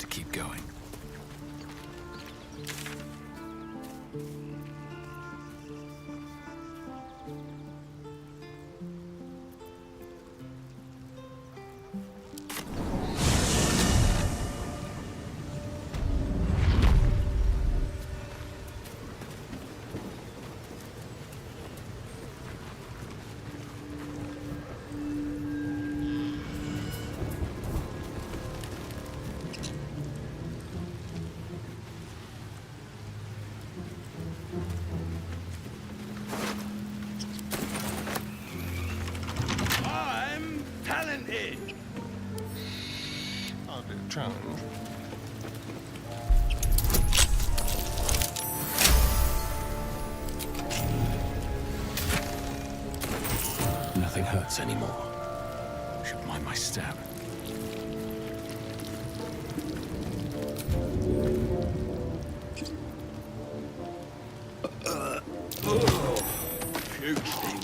to keep going. I'll do a challenge. Nothing hurts anymore. Should mind my step. Huge thing.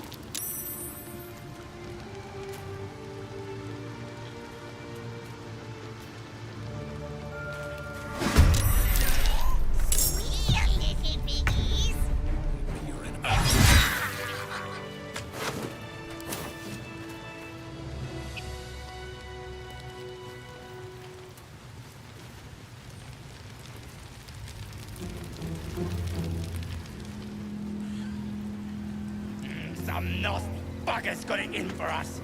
Some nasty bugger's got it in for us.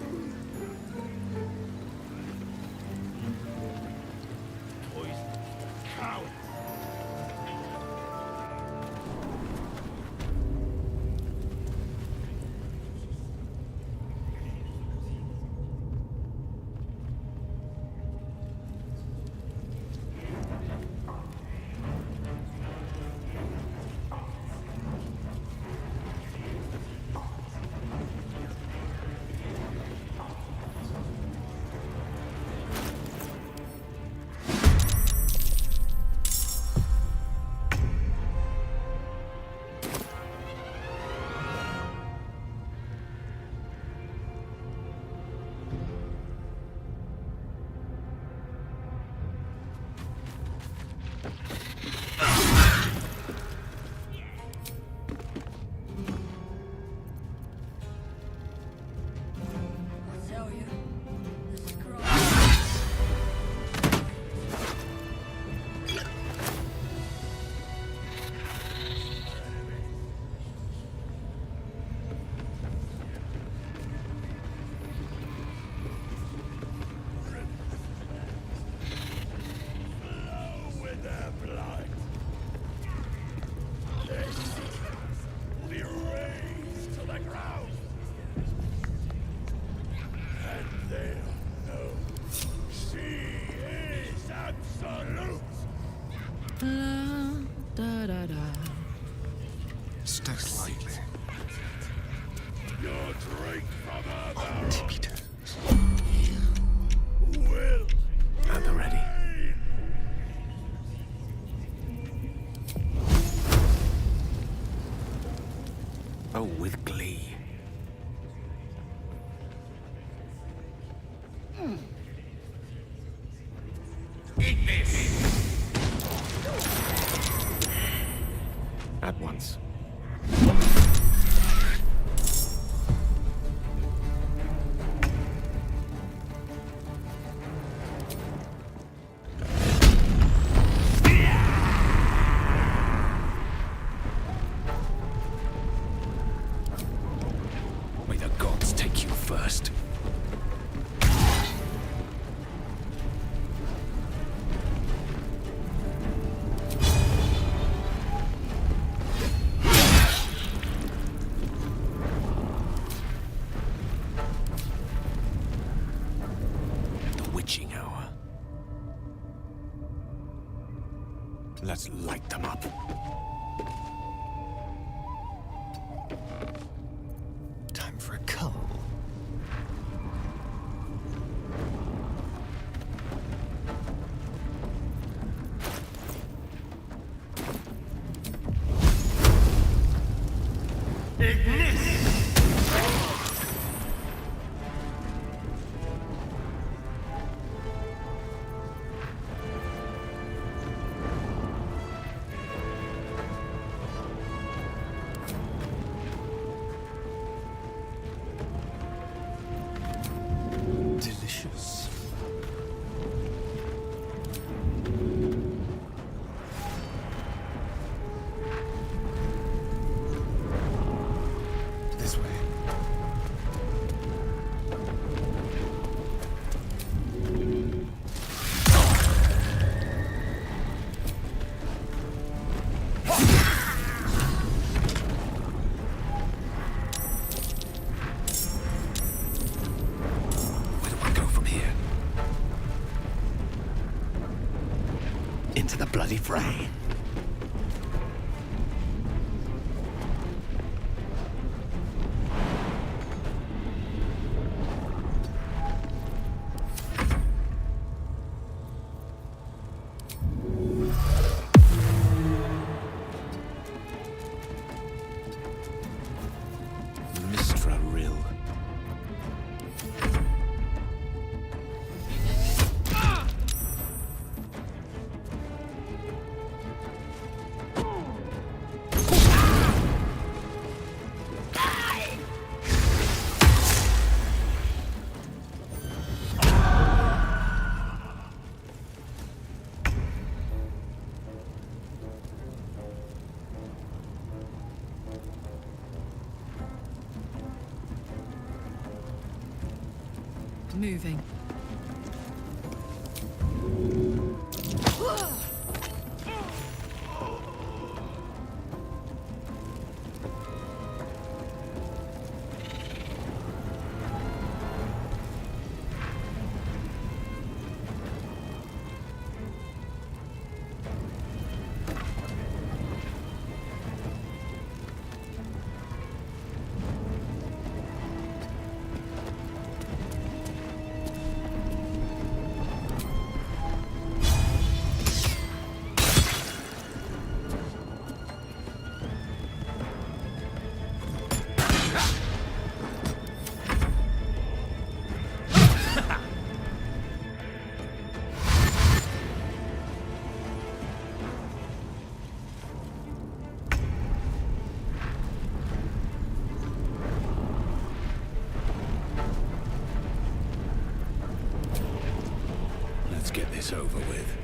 Boys, cowards. Step lightly. Your drink from a barrel Tippy toes. will At the ready. Oh, with glee. Eat this! At once. May the gods take you first. The witching hour. Let's light them up. Time for a cull. into the bloody fray. Mistra Rill. Moving. Let's get this over with.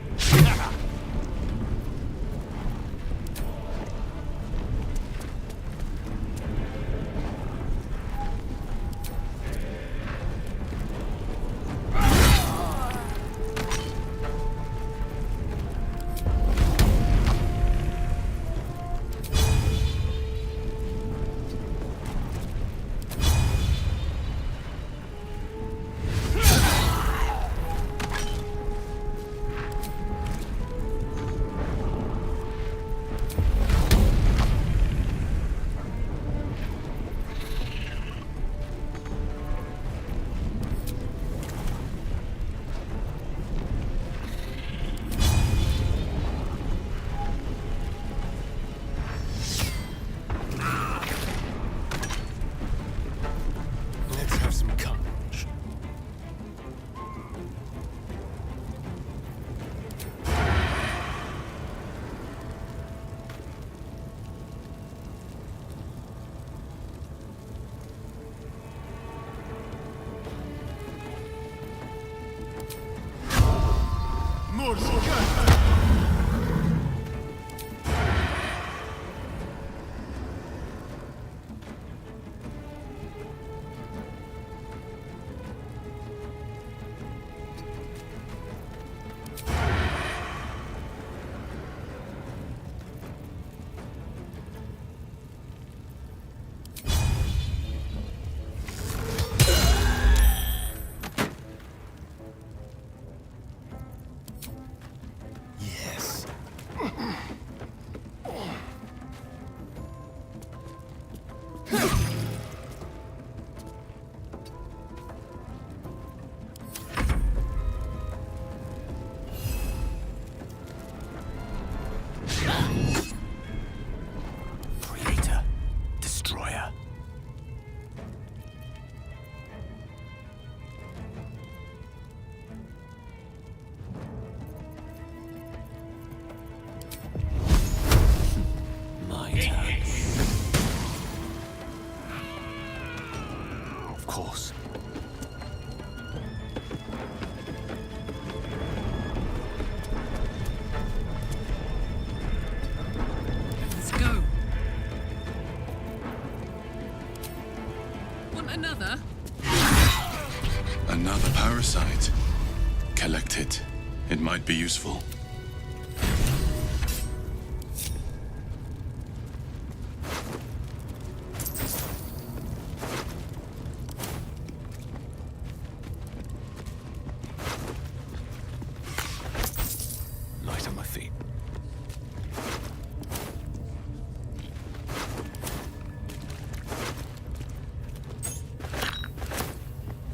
Let's have some courage. Yes. Creator. Destroyer. My turn. Of course. Let's go. Want another? Another parasite. Collect it. It might be useful. Light on my feet.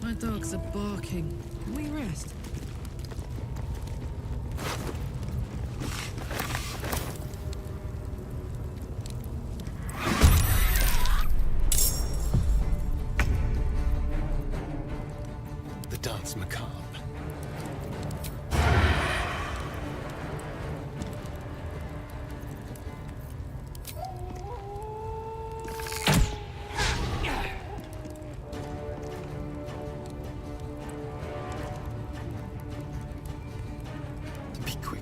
My dogs are barking. Can we rest? The dance macabre. Be quick.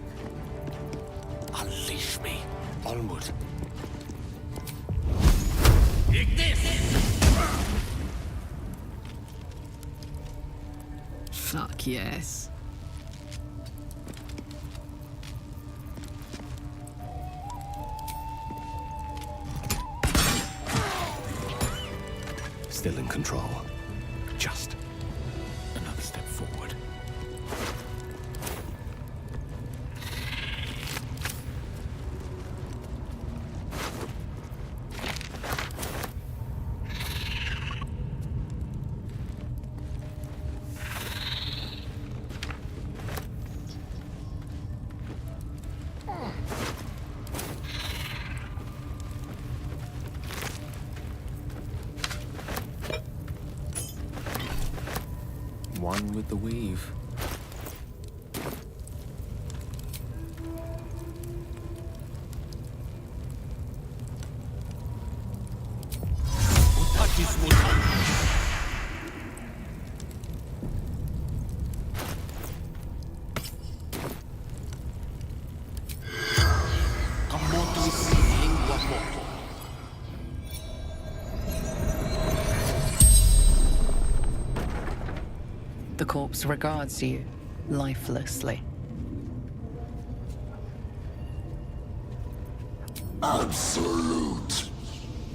Unleash me. Onward. Take this! Fuck yes. Still in control. Just another step forward. One with the weave. The corpse regards you lifelessly. Absolute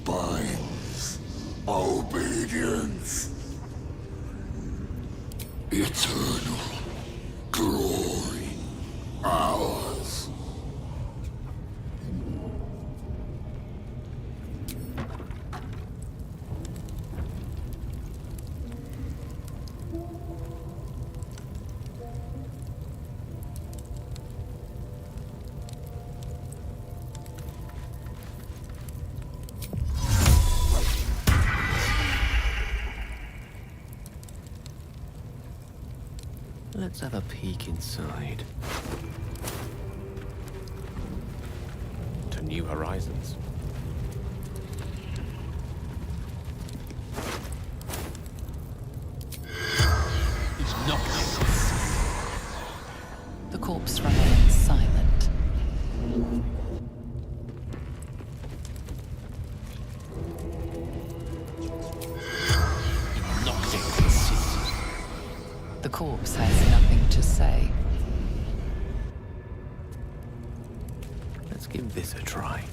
binds obedience. Eternal glory ours. Let's have a peek inside. To new horizons. He's not The corpse remains silent. knocked it conceited. The corpse has nothing to say. Let's give this a try.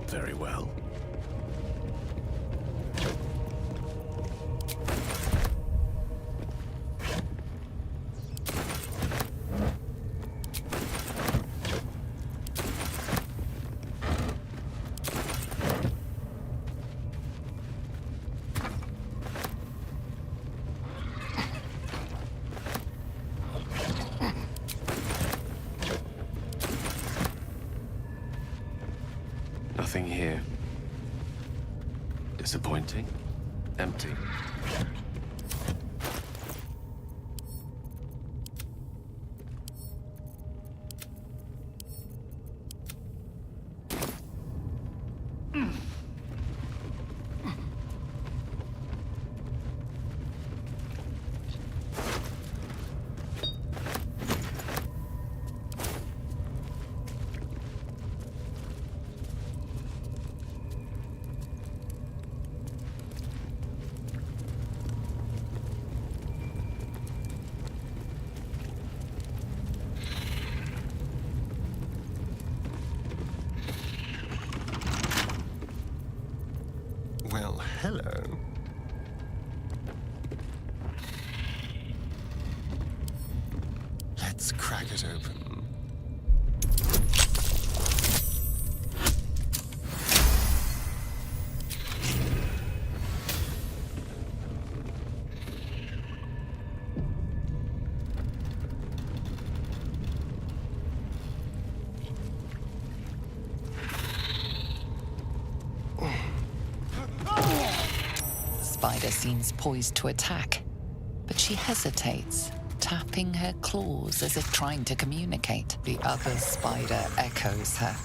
Very well. Nothing here. Disappointing. Empty. Let's crack it open. The spider seems poised to attack, but she hesitates, tapping her claws as if trying to communicate. The other spider echoes her.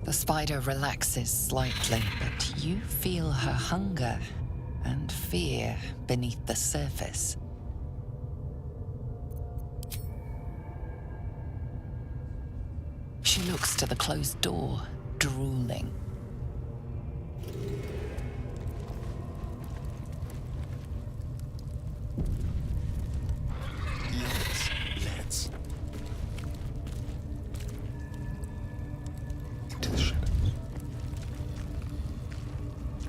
The spider relaxes slightly, but you feel her hunger and fear beneath the surface. She looks to the closed door, drooling. Let's. Into the shadows.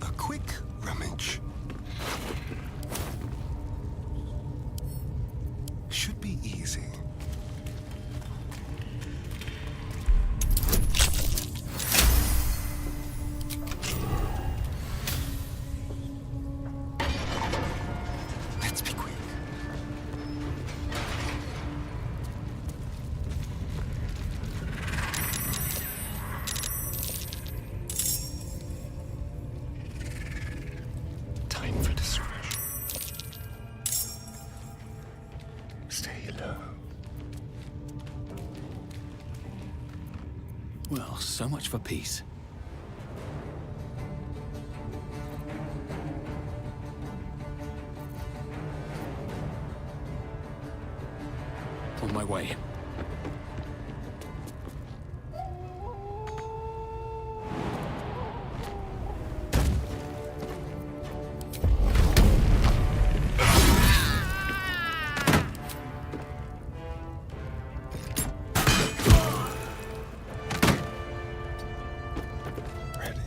A quick rummage. Should be easy. Let's be quick. Time for discretion. Stay low. Well, so much for peace. On my way. Ready.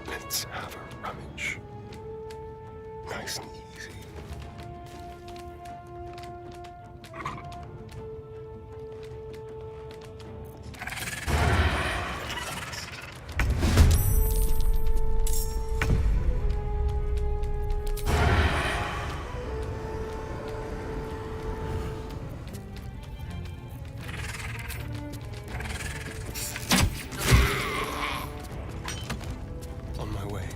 Let's have a rummage. Nice and easy. On my way.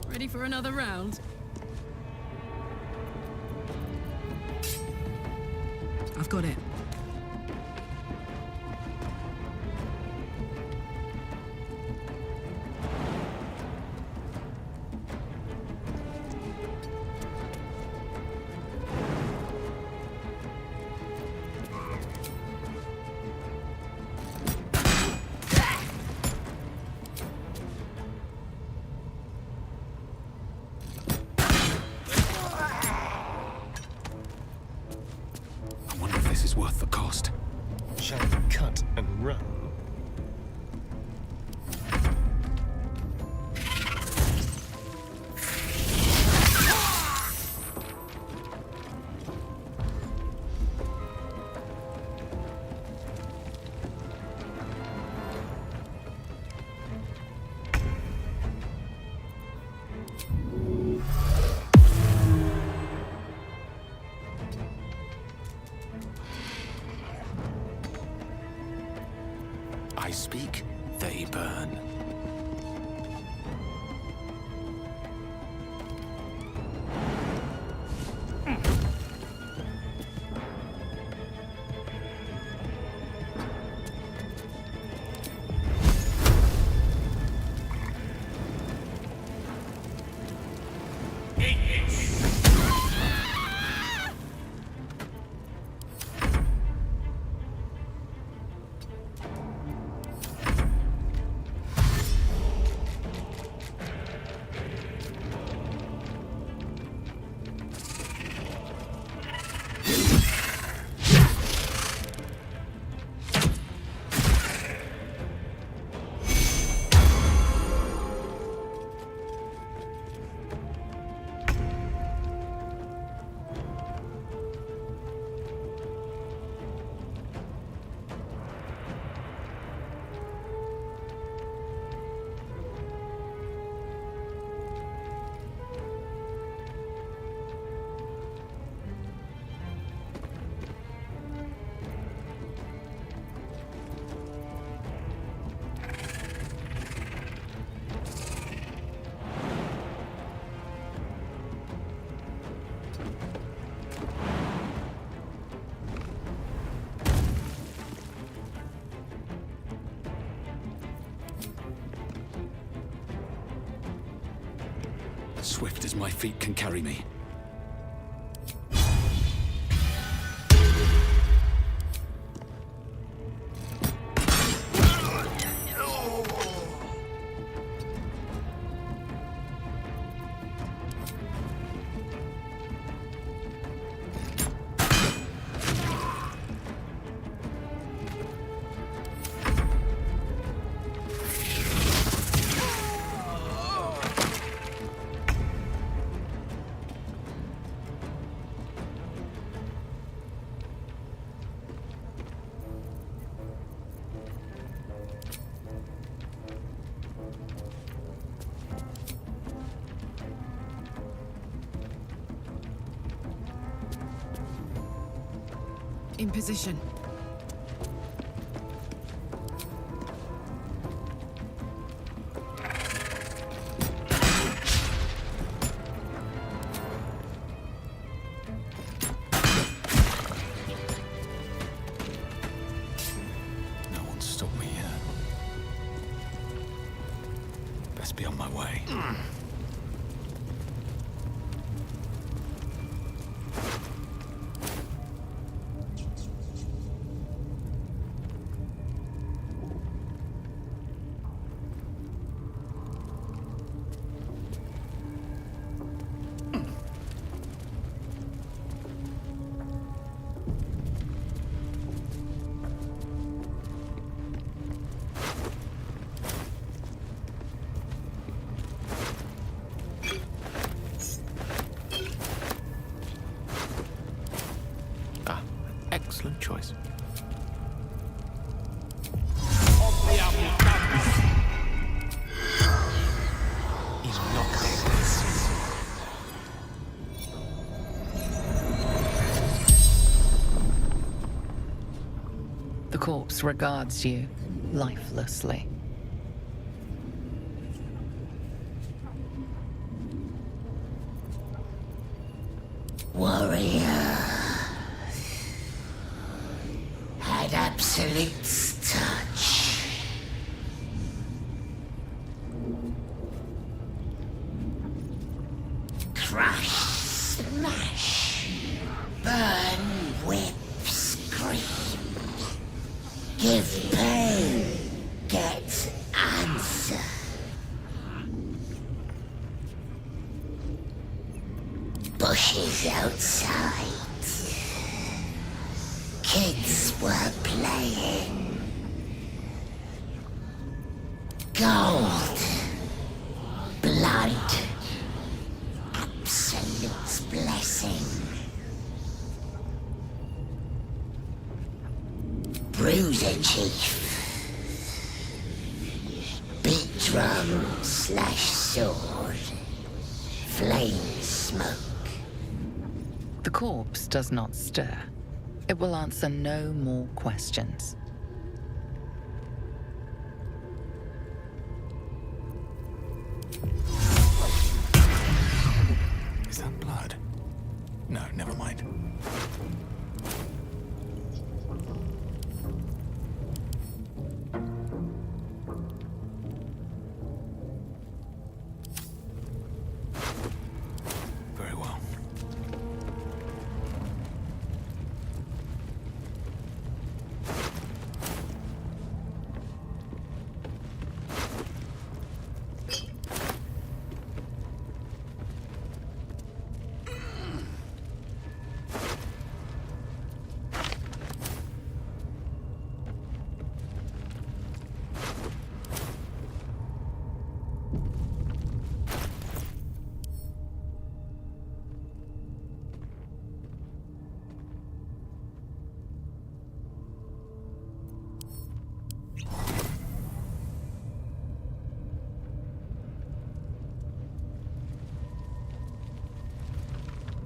Ready for another round? I've got it. I wonder if this is worth the cost. Shall we cut and run? I speak, they burn. swift as my feet can carry me. In position. No one's stopped me yet. Best be on my way. Excellent choice. The corpse regards you lifelessly. Warrior had absolute touch. Crush, smash, burn, whip, scream. Give pain, get answer. Bushes outside. Kids were playing. Gold. Blood. Absolute blessing. Bruiser Chief. Beat drum / sword. Flame smoke. The corpse does not stir. It will answer no more questions. Is that blood? No, never mind. Very well.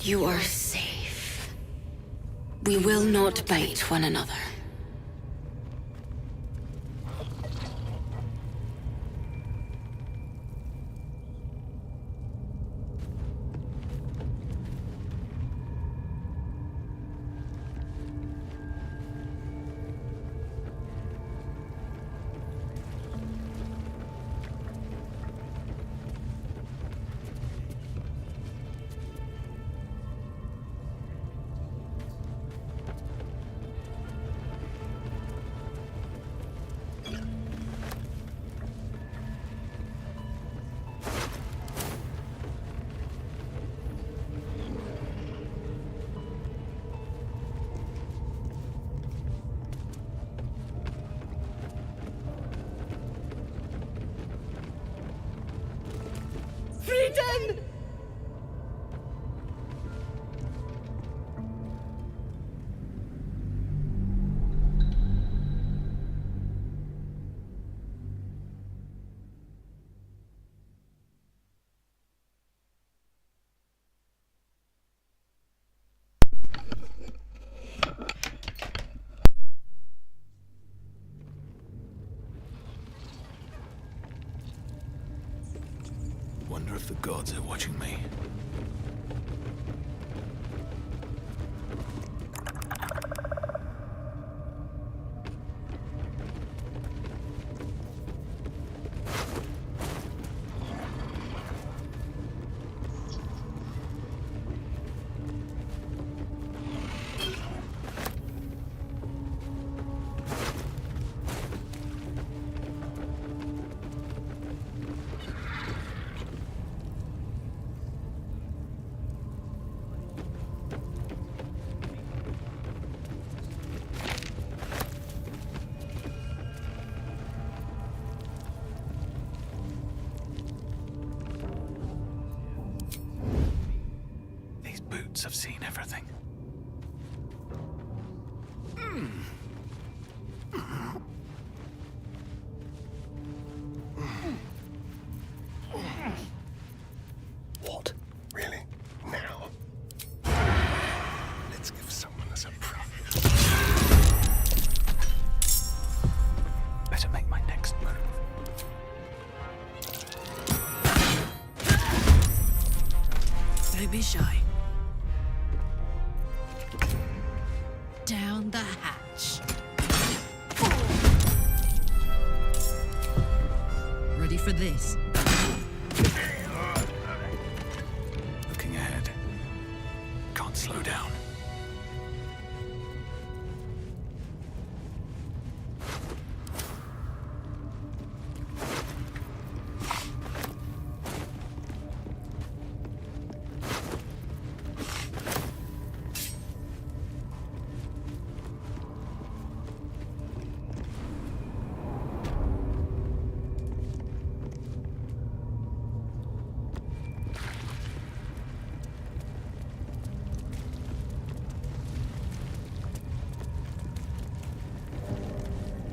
You are safe. We will not bite one another. if the gods are watching me. I've seen everything. What? Really? Now? Let's give someone a surprise. Better make my next move. Don't be shy. Down the hatch. Ready for this? Looking ahead. Can't slow down.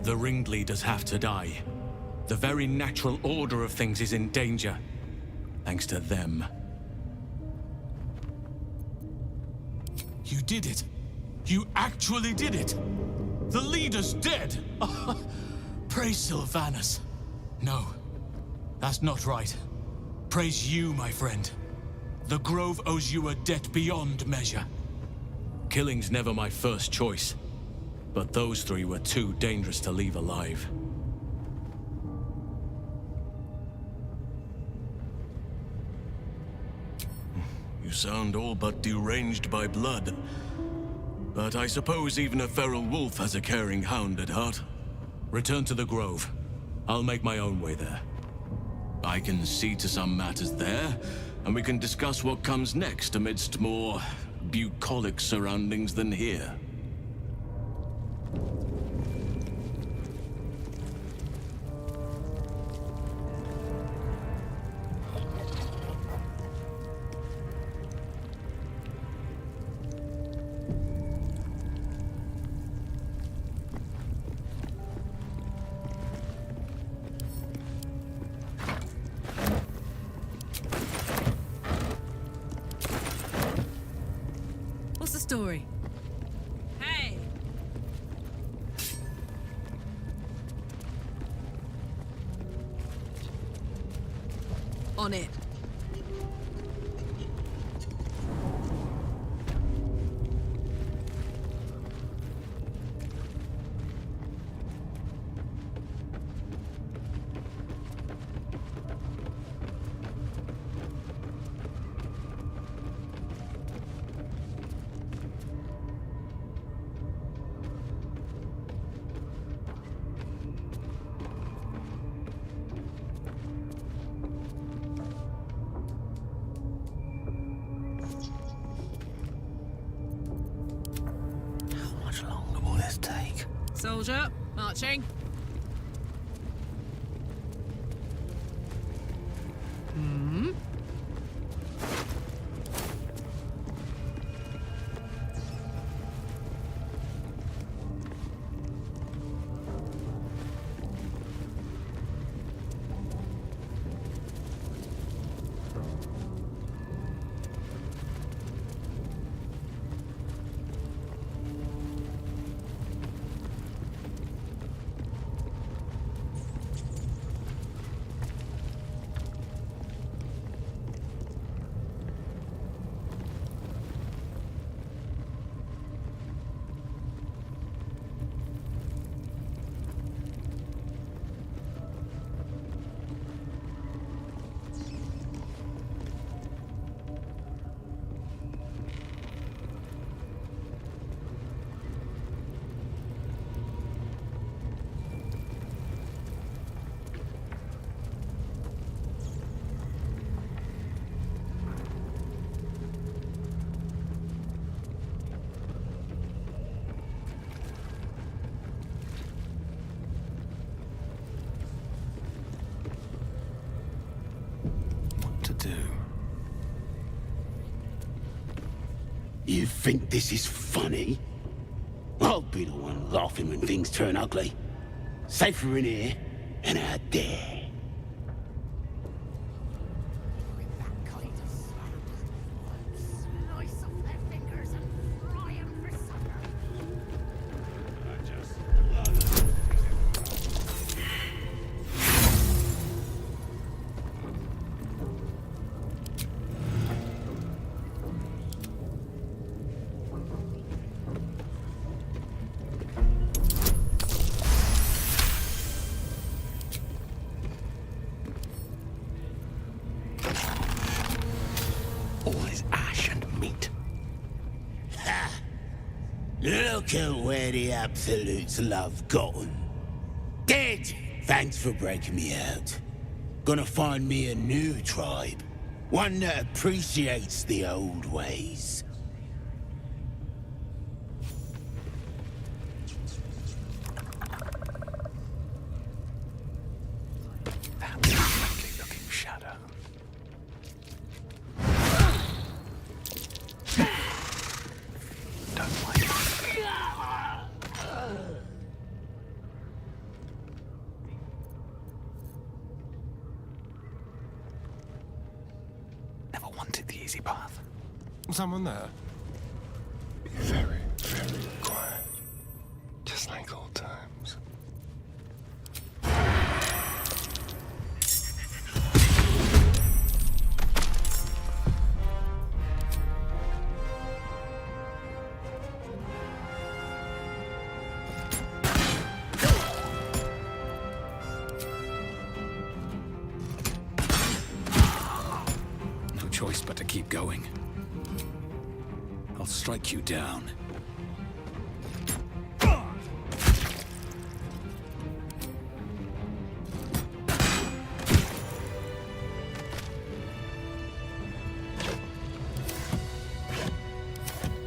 The ringleaders have to die. The very natural order of things is in danger. Thanks to them. You did it. You actually did it. The leader's dead. Praise Sylvanus. No, that's not right. Praise you, my friend. The Grove owes you a debt beyond measure. Killing's never my first choice. But those three were too dangerous to leave alive. You sound all but deranged by blood. But I suppose even a feral wolf has a caring hound at heart. Return to the Grove. I'll make my own way there. I can see to some matters there, and we can discuss what comes next amidst more bucolic surroundings than here. What's the story? Hey! On it. How much longer will this take? Soldier, marching. do. You think this is funny? I'll be the one laughing when things turn ugly. Safer in here than out there. All is ash and meat. Look at where the Absolutes love gotten. Dead! Thanks for breaking me out. Gonna find me a new tribe. One that appreciates the old ways. That ugly-looking shadow. Don't like it. Never wanted the easy path. Someone there? Be very, very quiet. Just like old times. No choice but to keep going. I'll strike you down.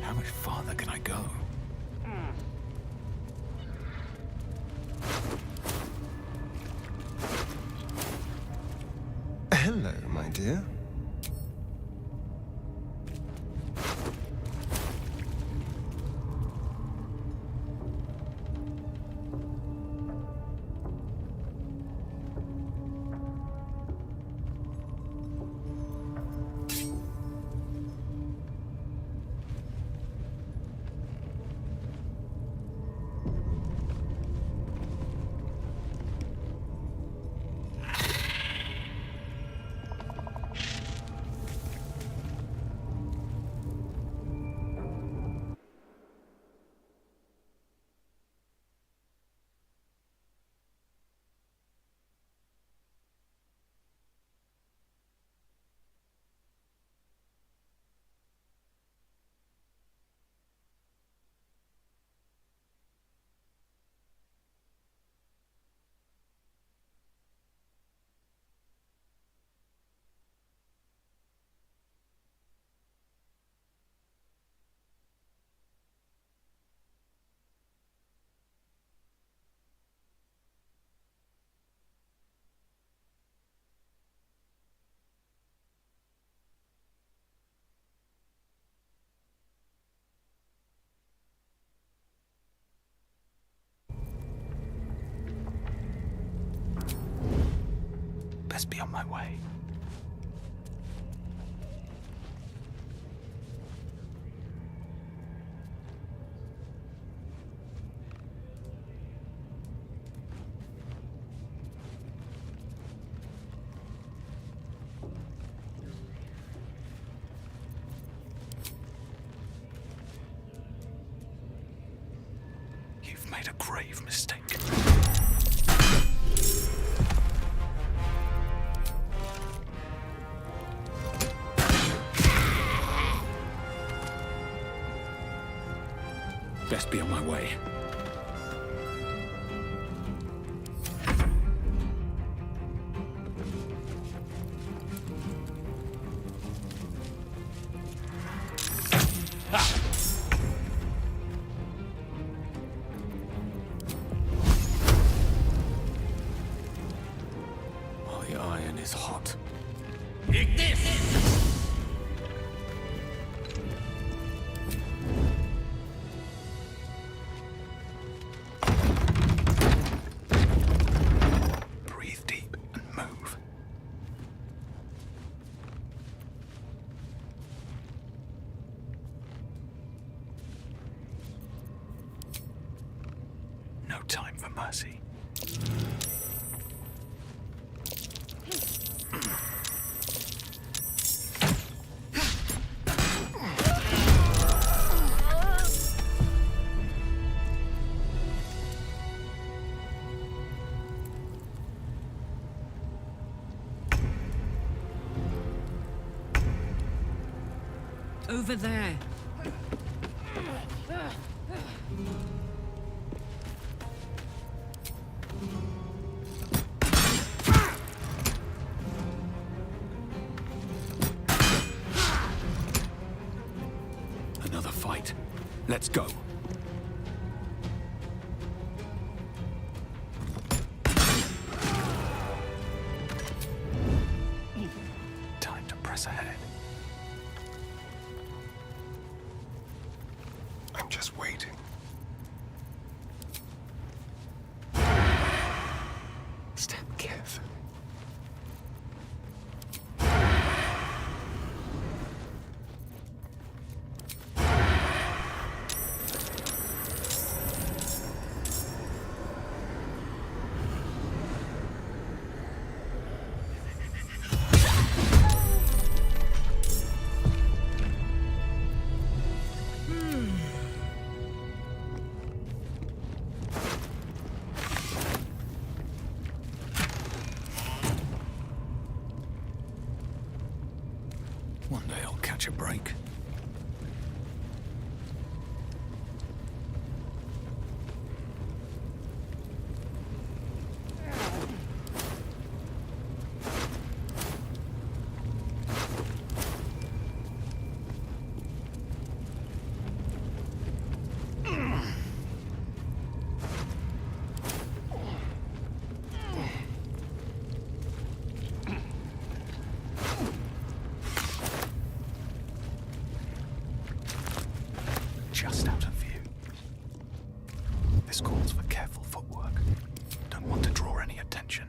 How much farther can I go? Hello, my dear. Best be on my way. You've made a grave mistake. Best be on my way. While the iron is hot. Take this! No time for mercy. Over there. Another fight. Let's go. Time to press ahead. I'm just waiting. Step carefully. One day I'll catch a break. Just out of view. This calls for careful footwork. Don't want to draw any attention.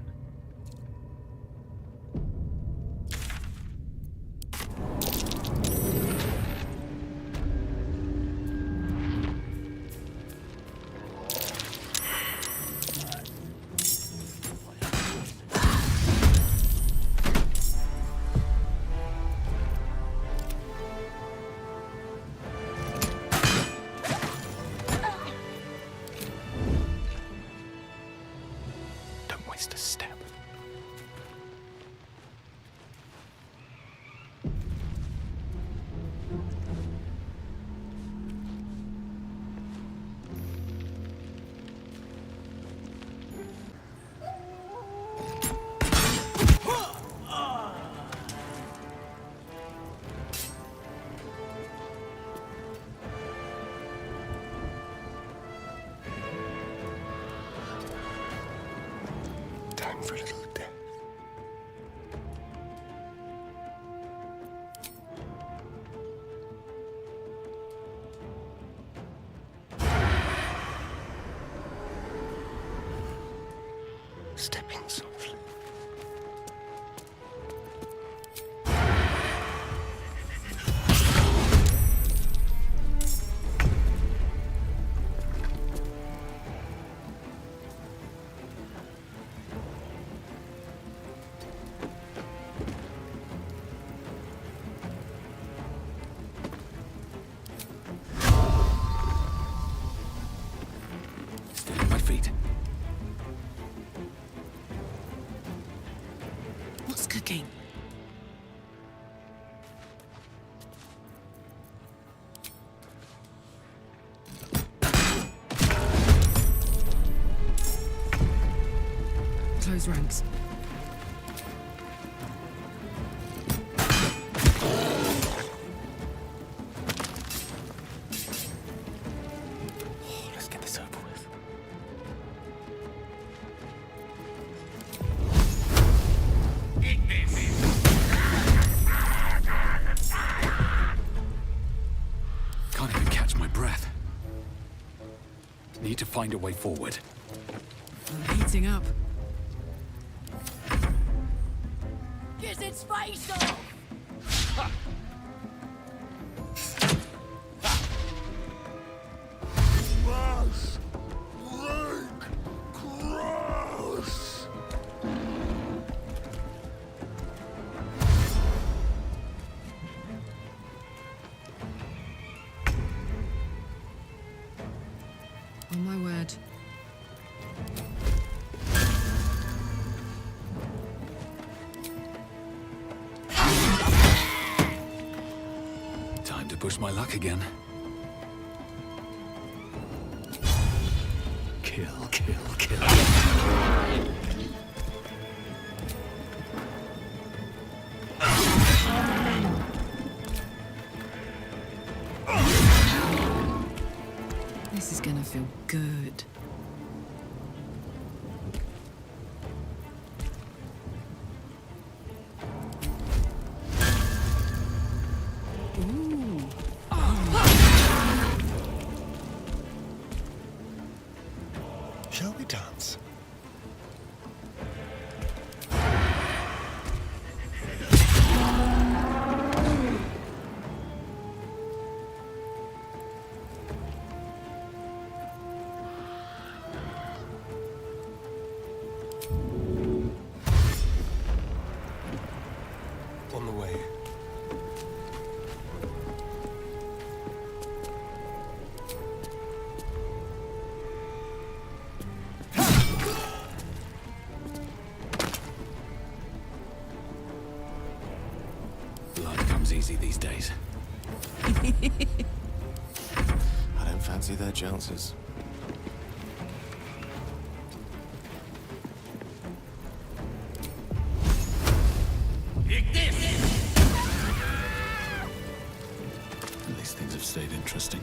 Don't waste a step. Time for a little death. Step in softly. Still on my feet. What's cooking? Close ranks. Let's get this over with. Can't even catch my breath. Need to find a way forward. I'm heating up. Get its face off! Rush! Break! My word. Time to push my luck again. Kill, kill, kill. This is gonna feel good. Shall we dance? On the way. Blood comes easy these days. I don't fancy their chances. At least things have stayed interesting.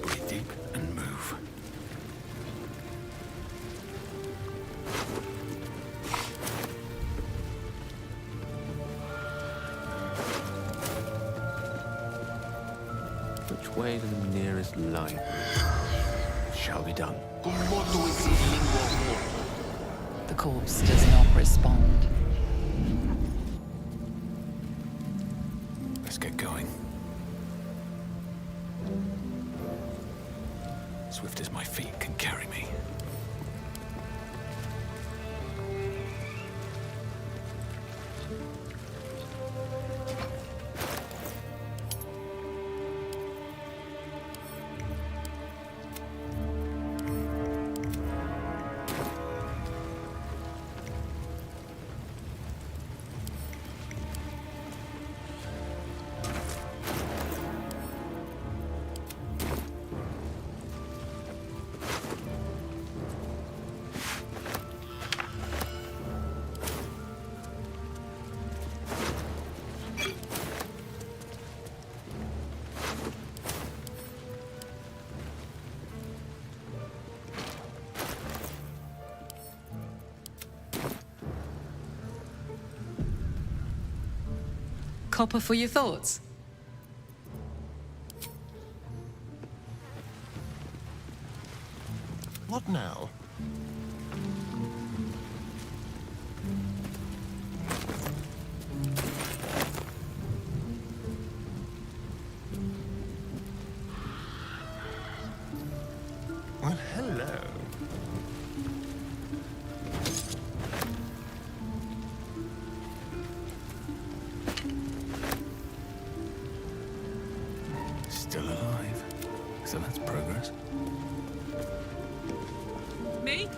Breathe deep and move. Which way to the nearest light? Shall be done. The corpse does not respond. Let's get going. Swift as my feet can carry me. Copper for your thoughts? What now? Well, hello. Still alive. So that's progress. Me?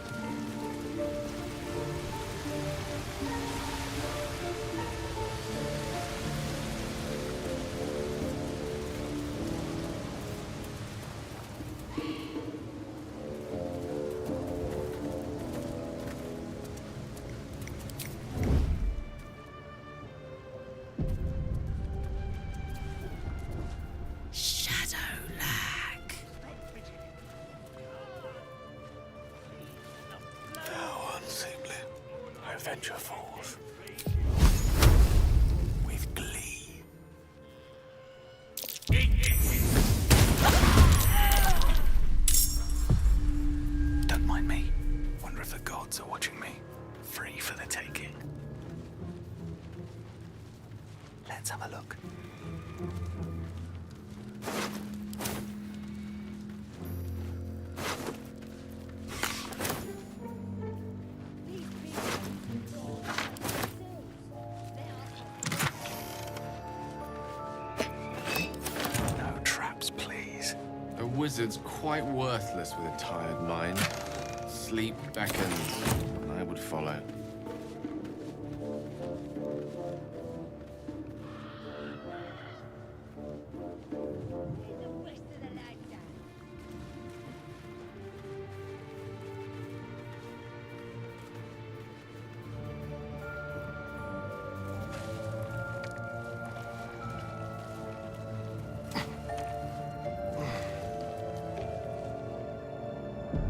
How unseemly. I venture forth. Let's have a look. No traps, please. A wizard's quite worthless with a tired mind. Sleep beckons, and I would follow.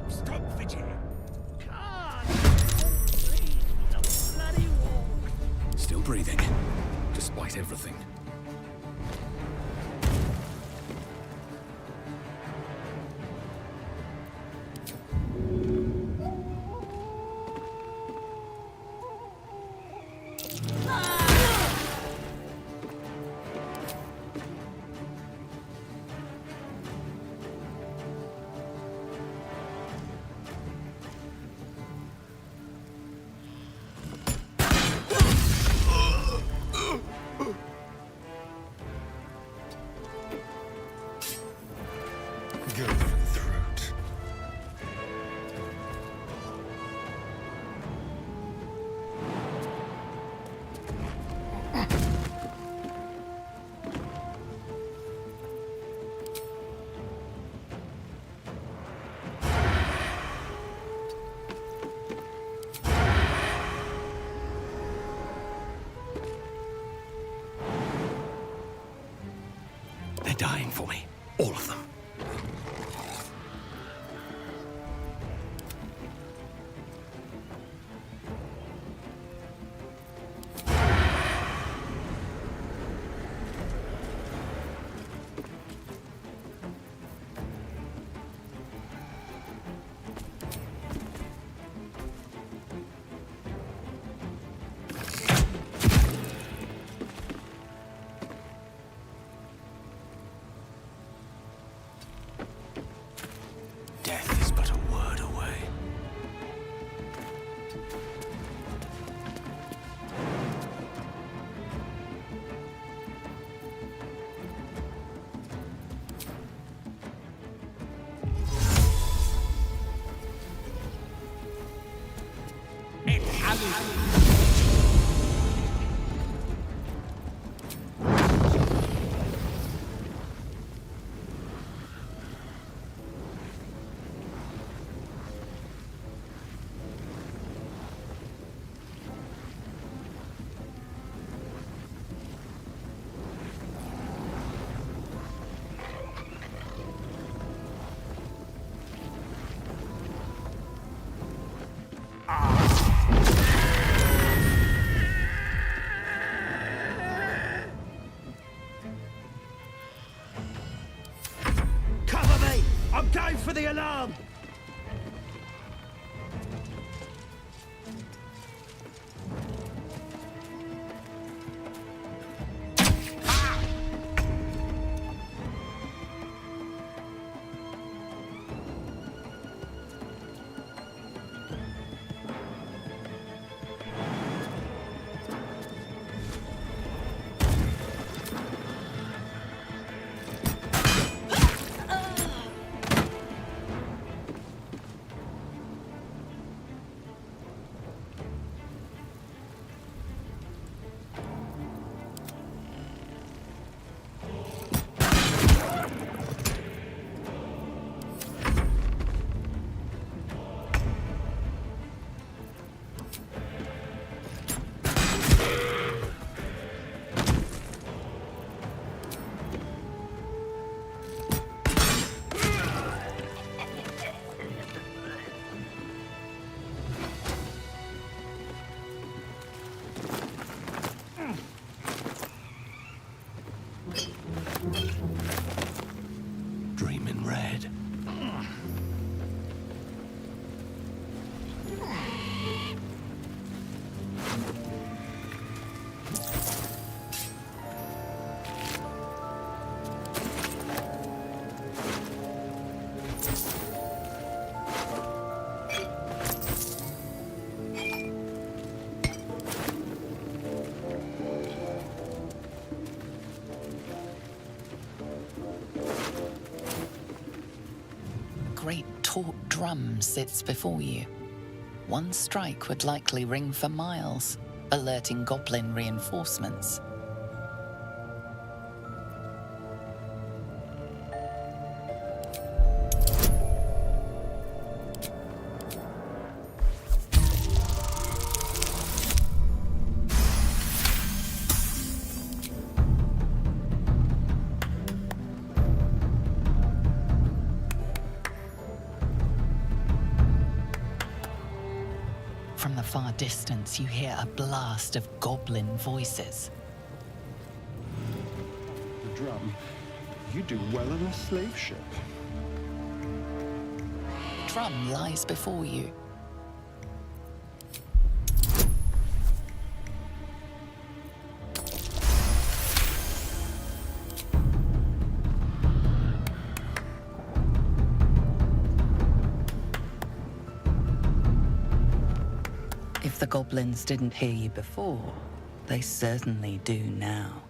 Stop fidgeting. Still breathing, despite everything. Go for the throat. They're dying for me. All of them. Death is but a word away. Cover me! I'm going for the alarm! great taut drum sits before you. One strike would likely ring for miles, alerting goblin reinforcements. From the far distance, you hear a blast of goblin voices. The drum. You do well on a slave ship. Drum lies before you. If the goblins didn't hear you before, they certainly do now.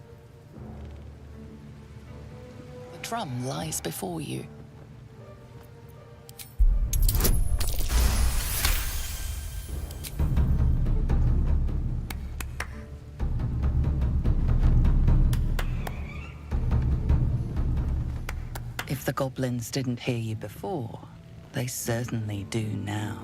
The drum lies before you. If the goblins didn't hear you before, they certainly do now.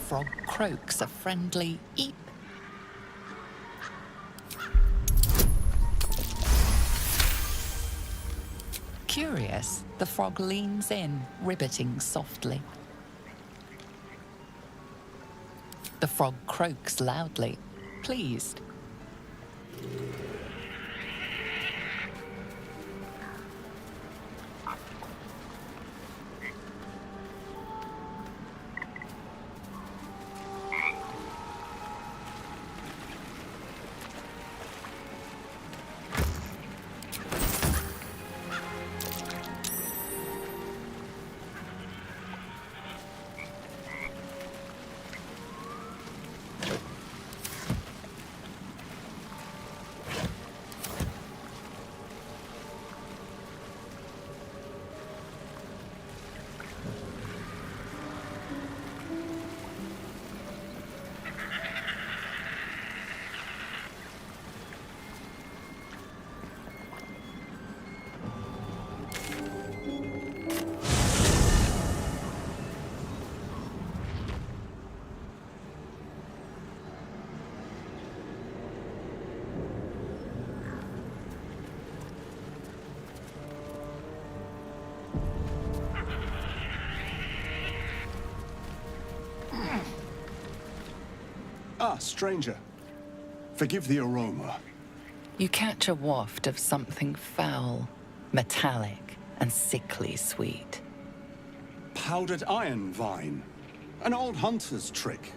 Frog croaks a friendly eep. Curious, the frog leans in, ribbiting softly. The frog croaks loudly, pleased. Ah, stranger. Forgive the aroma. You catch a waft of something foul, metallic, and sickly sweet. Powdered iron vine. An old hunter's trick.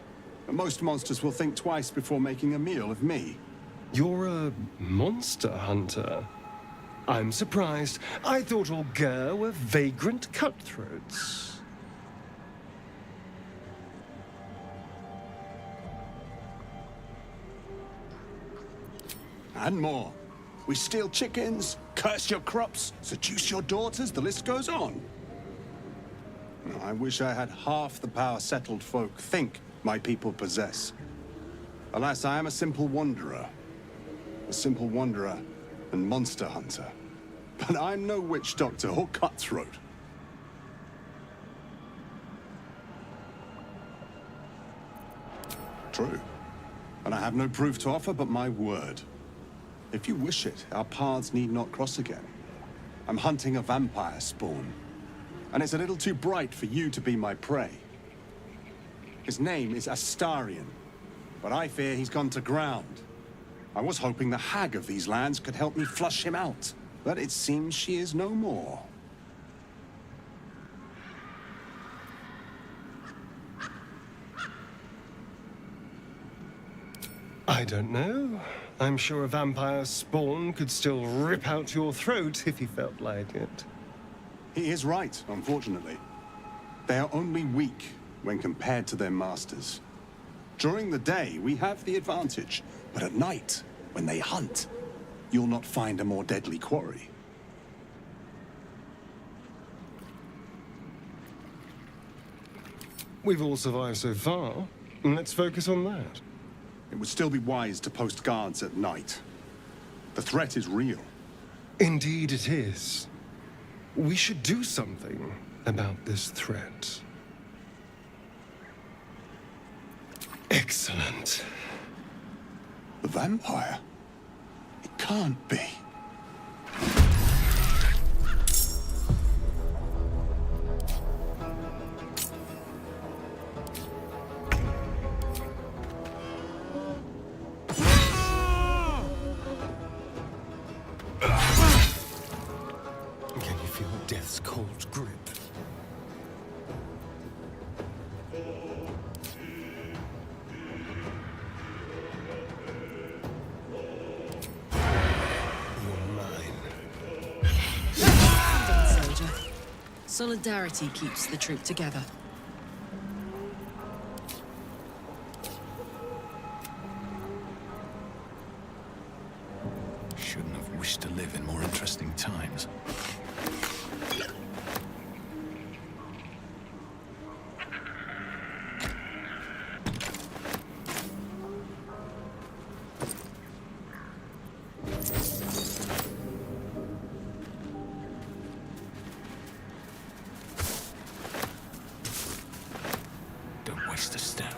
Most monsters will think twice before making a meal of me. You're a monster hunter. I'm surprised. I thought all Ger were vagrant cutthroats. And more. We steal chickens, curse your crops, seduce your daughters, the list goes on. I wish I had half the power settled folk think my people possess. Alas, I am a simple wanderer. A simple wanderer and monster hunter. But I'm no witch doctor or cutthroat. True. And I have no proof to offer but my word. If you wish it, our paths need not cross again. I'm hunting a vampire spawn. And it's a little too bright for you to be my prey. His name is Astarion, but I fear he's gone to ground. I was hoping the hag of these lands could help me flush him out, but it seems she is no more. I don't know. I'm sure a vampire spawn could still rip out your throat if he felt like it. He is right, unfortunately. They are only weak when compared to their masters. During the day, we have the advantage, but at night, when they hunt, you'll not find a more deadly quarry. We've all survived so far, and let's focus on that. It would still be wise to post guards at night. The threat is real. Indeed it is. We should do something about this threat. Excellent. The vampire? It can't be. Can you feel death's cold grip? Soldier. Solidarity keeps the troop together. Shouldn't have wished to live in more interesting times. Don't waste a step.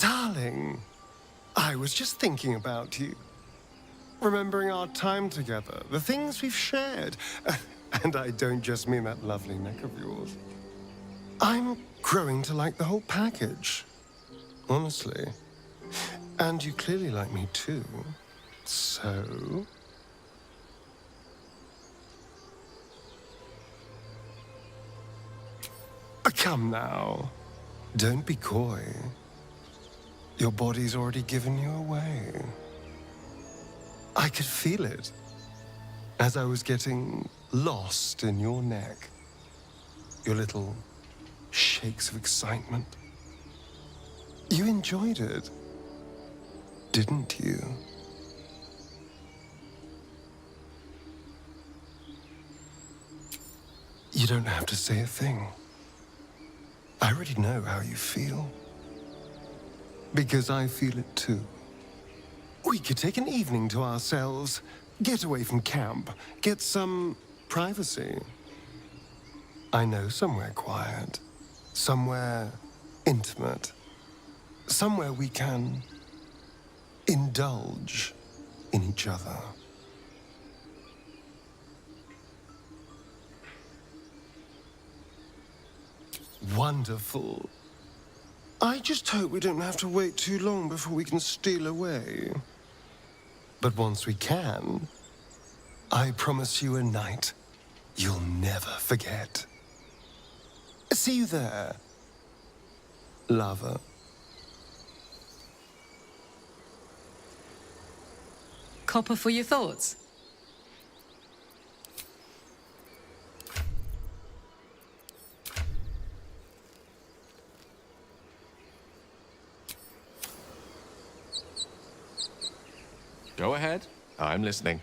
Darling, I was just thinking about you. Remembering our time together, the things we've shared. And I don't just mean that lovely neck of yours. I'm growing to like the whole package. Honestly. And you clearly like me too. So... Come now. Don't be coy. Your body's already given you away. I could feel it as I was getting lost in your neck. Your little shakes of excitement. You enjoyed it, didn't you? You don't have to say a thing. I already know how you feel. Because I feel it too. We could take an evening to ourselves, get away from camp, get some privacy. I know somewhere quiet, somewhere intimate, somewhere we can indulge in each other. Wonderful. I just hope we don't have to wait too long before we can steal away. But once we can, I promise you a night you'll never forget. See you there, lover. Copper for your thoughts? Go ahead. I'm listening.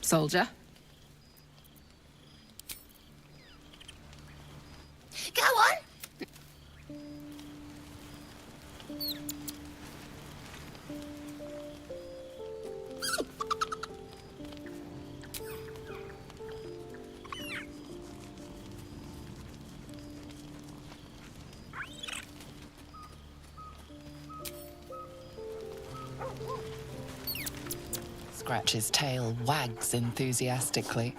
Soldier? Go on. Scratch's tail wags enthusiastically.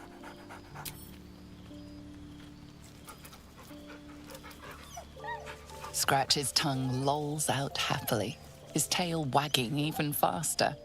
Scratch's tongue lolls out happily, his tail wagging even faster.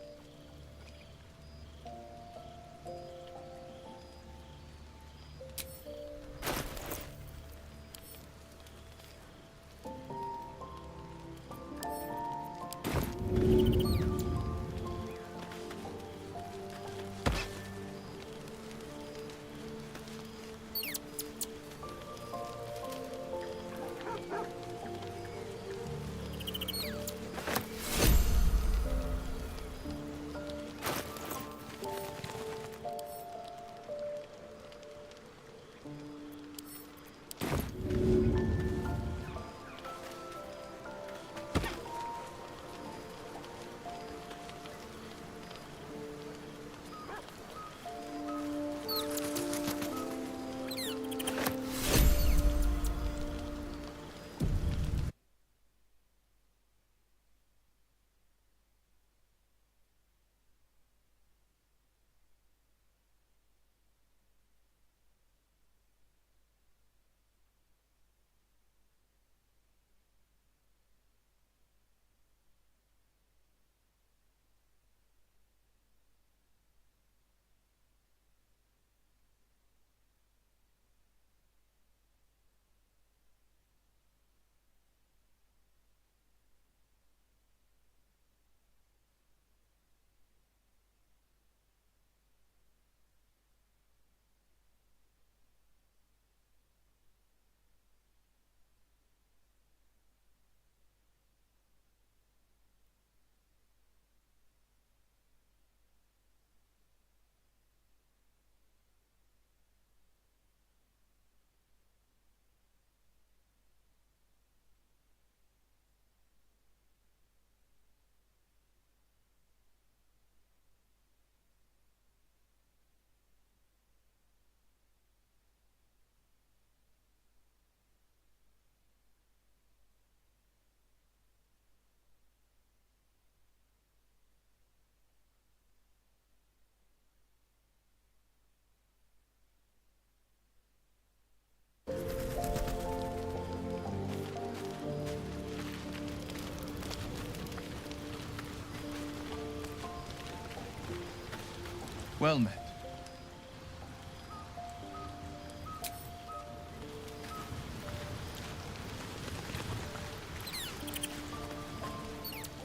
Well met.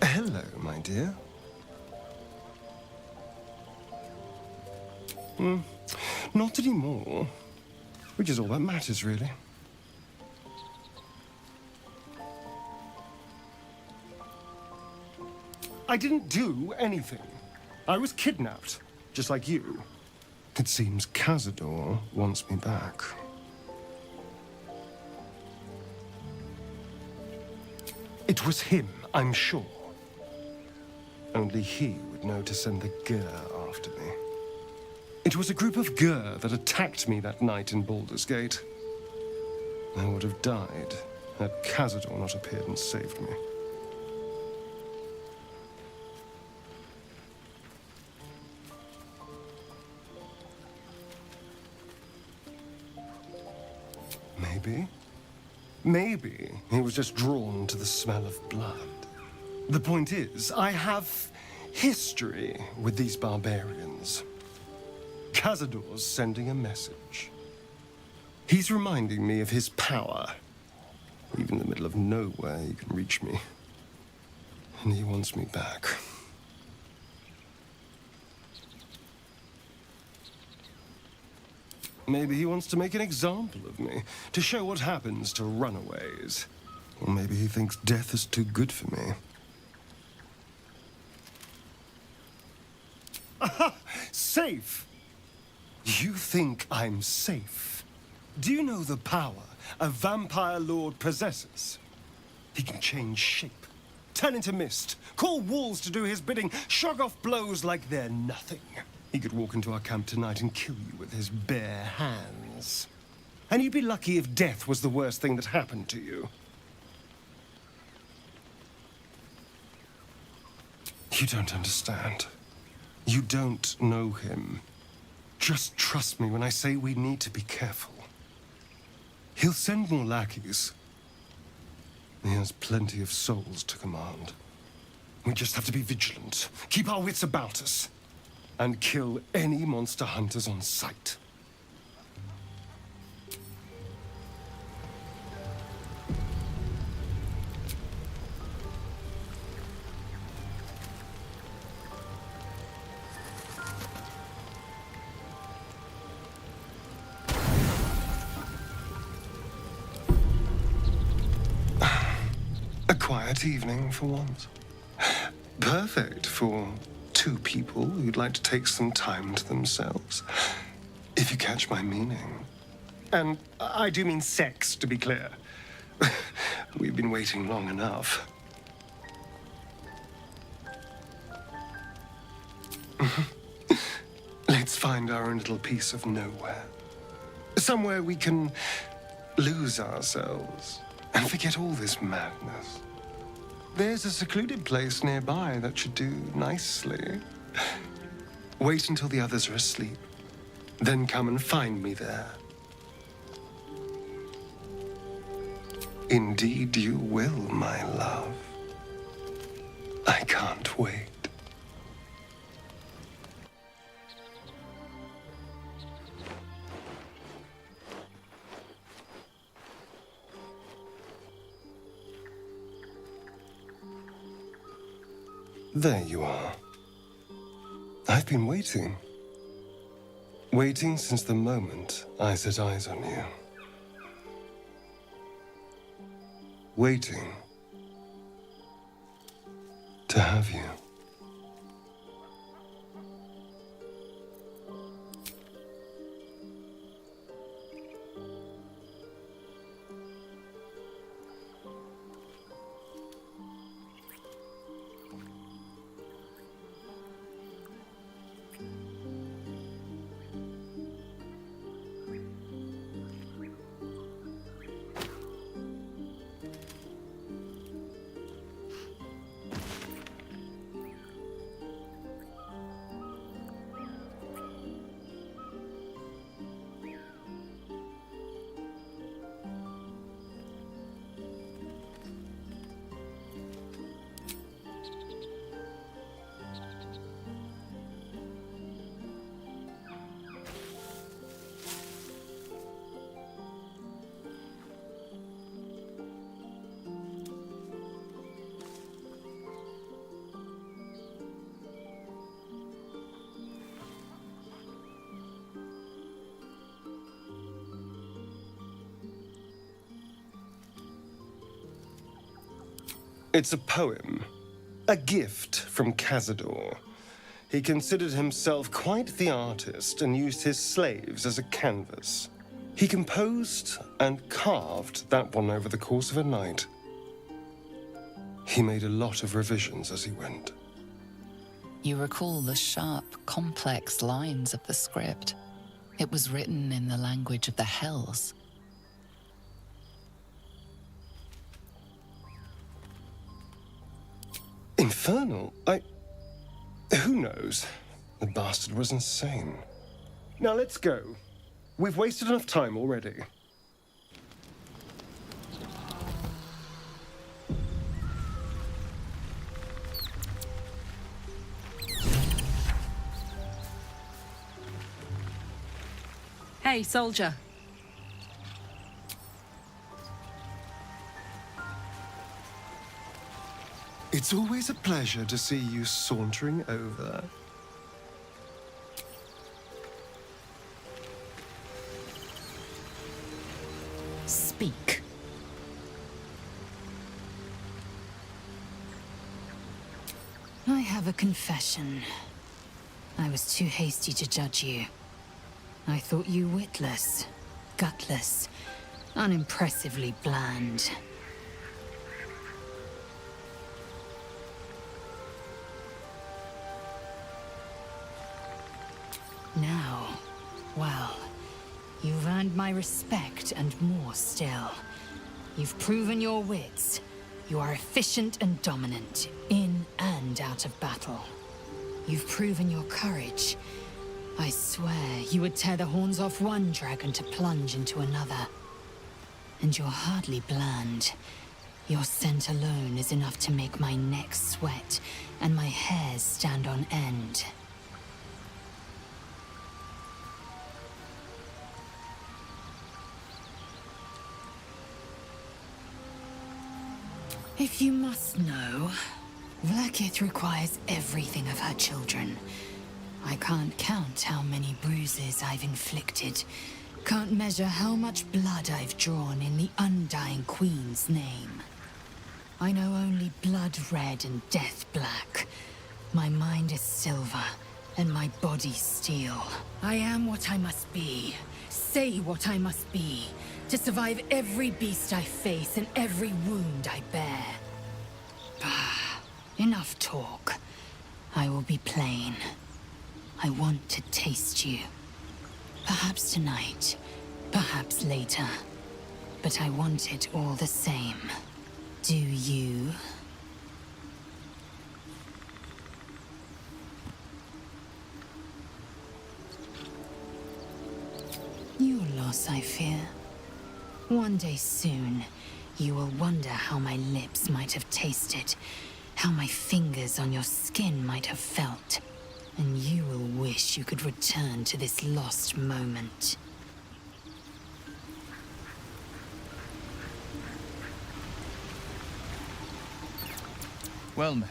Hello, my dear. Not anymore. Which is all that matters, really. I didn't do anything. I was kidnapped, just like you. It seems Cazador wants me back. It was him, I'm sure. Only he would know to send the Gur after me. It was a group of Gur that attacked me that night in Baldur's Gate. I would have died had Cazador not appeared and saved me. Maybe he was just drawn to the smell of blood. The point is, I have history with these barbarians. Cazador's sending a message. He's reminding me of his power. Even in the middle of nowhere, he can reach me. And he wants me back. Maybe he wants to make an example of me, to show what happens to runaways. Or maybe he thinks death is too good for me. Aha! Safe! You think I'm safe? Do you know the power a vampire lord possesses? He can change shape, turn into mist, call walls to do his bidding, shrug off blows like they're nothing. He could walk into our camp tonight and kill you with his bare hands. And you'd be lucky if death was the worst thing that happened to you. You don't understand. You don't know him. Just trust me when I say we need to be careful. He'll send more lackeys. He has plenty of souls to command. We just have to be vigilant, keep our wits about us, and kill any monster hunters on sight. A quiet evening for once. Perfect for two people who'd like to take some time to themselves. If you catch my meaning. And I do mean sex, to be clear. We've been waiting long enough. Let's find our own little piece of nowhere. Somewhere we can lose ourselves and forget all this madness. There's a secluded place nearby that should do nicely. Wait until the others are asleep, then come and find me there. Indeed you will, my love. I can't wait. There you are. I've been waiting. Waiting since the moment I set eyes on you. Waiting to have you. It's a poem, a gift from Cazador. He considered himself quite the artist and used his slaves as a canvas. He composed and carved that one over the course of a night. He made a lot of revisions as he went. You recall the sharp, complex lines of the script. It was written in the language of the Hells. Infernal? Who knows? The bastard was insane. Now let's go. We've wasted enough time already. Hey, soldier. It's always a pleasure to see you sauntering over. Speak. I have a confession. I was too hasty to judge you. I thought you witless, gutless, unimpressively bland. Now, well, you've earned my respect and more still. You've proven your wits. You are efficient and dominant, in and out of battle. You've proven your courage. I swear you would tear the horns off one dragon to plunge into another. And you're hardly bland. Your scent alone is enough to make my neck sweat and my hairs stand on end. If you must know, Vlaakith requires everything of her children. I can't count how many bruises I've inflicted. Can't measure how much blood I've drawn in the Undying Queen's name. I know only blood red and death black. My mind is silver, and my body steel. I am what I must be. Say what I must be. To survive every beast I face and every wound I bear. Bah, enough talk. I will be plain. I want to taste you. Perhaps tonight, perhaps later. But I want it all the same. Do you? Your loss, I fear. One day soon, you will wonder how my lips might have tasted, how my fingers on your skin might have felt, and you will wish you could return to this lost moment. Well met.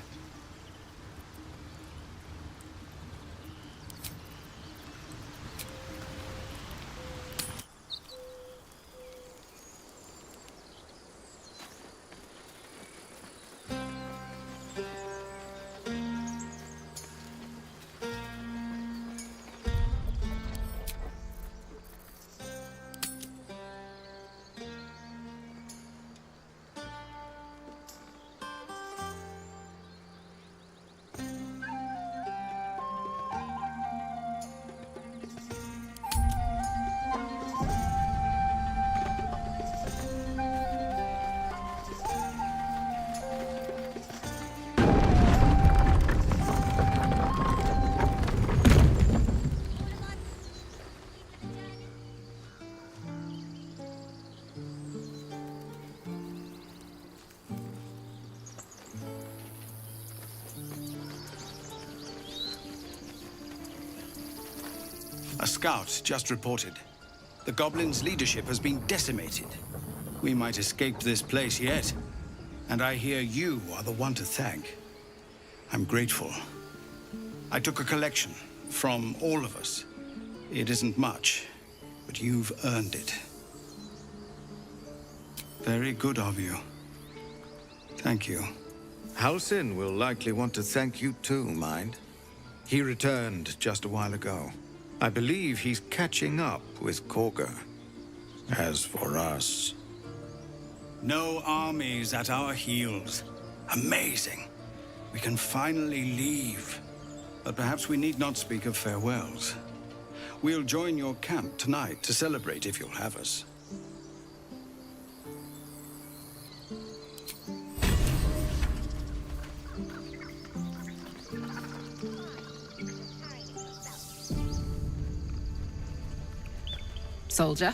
A scout just reported. The goblins' leadership has been decimated. We might escape this place yet. And I hear you are the one to thank. I'm grateful. I took a collection from all of us. It isn't much, but you've earned it. Very good of you. Thank you. Halsin will likely want to thank you too, mind. He returned just a while ago. I believe he's catching up with Korga. As for us... No armies at our heels. Amazing. We can finally leave. but perhaps we need not speak of farewells. We'll join your camp tonight to celebrate if you'll have us. Soldier?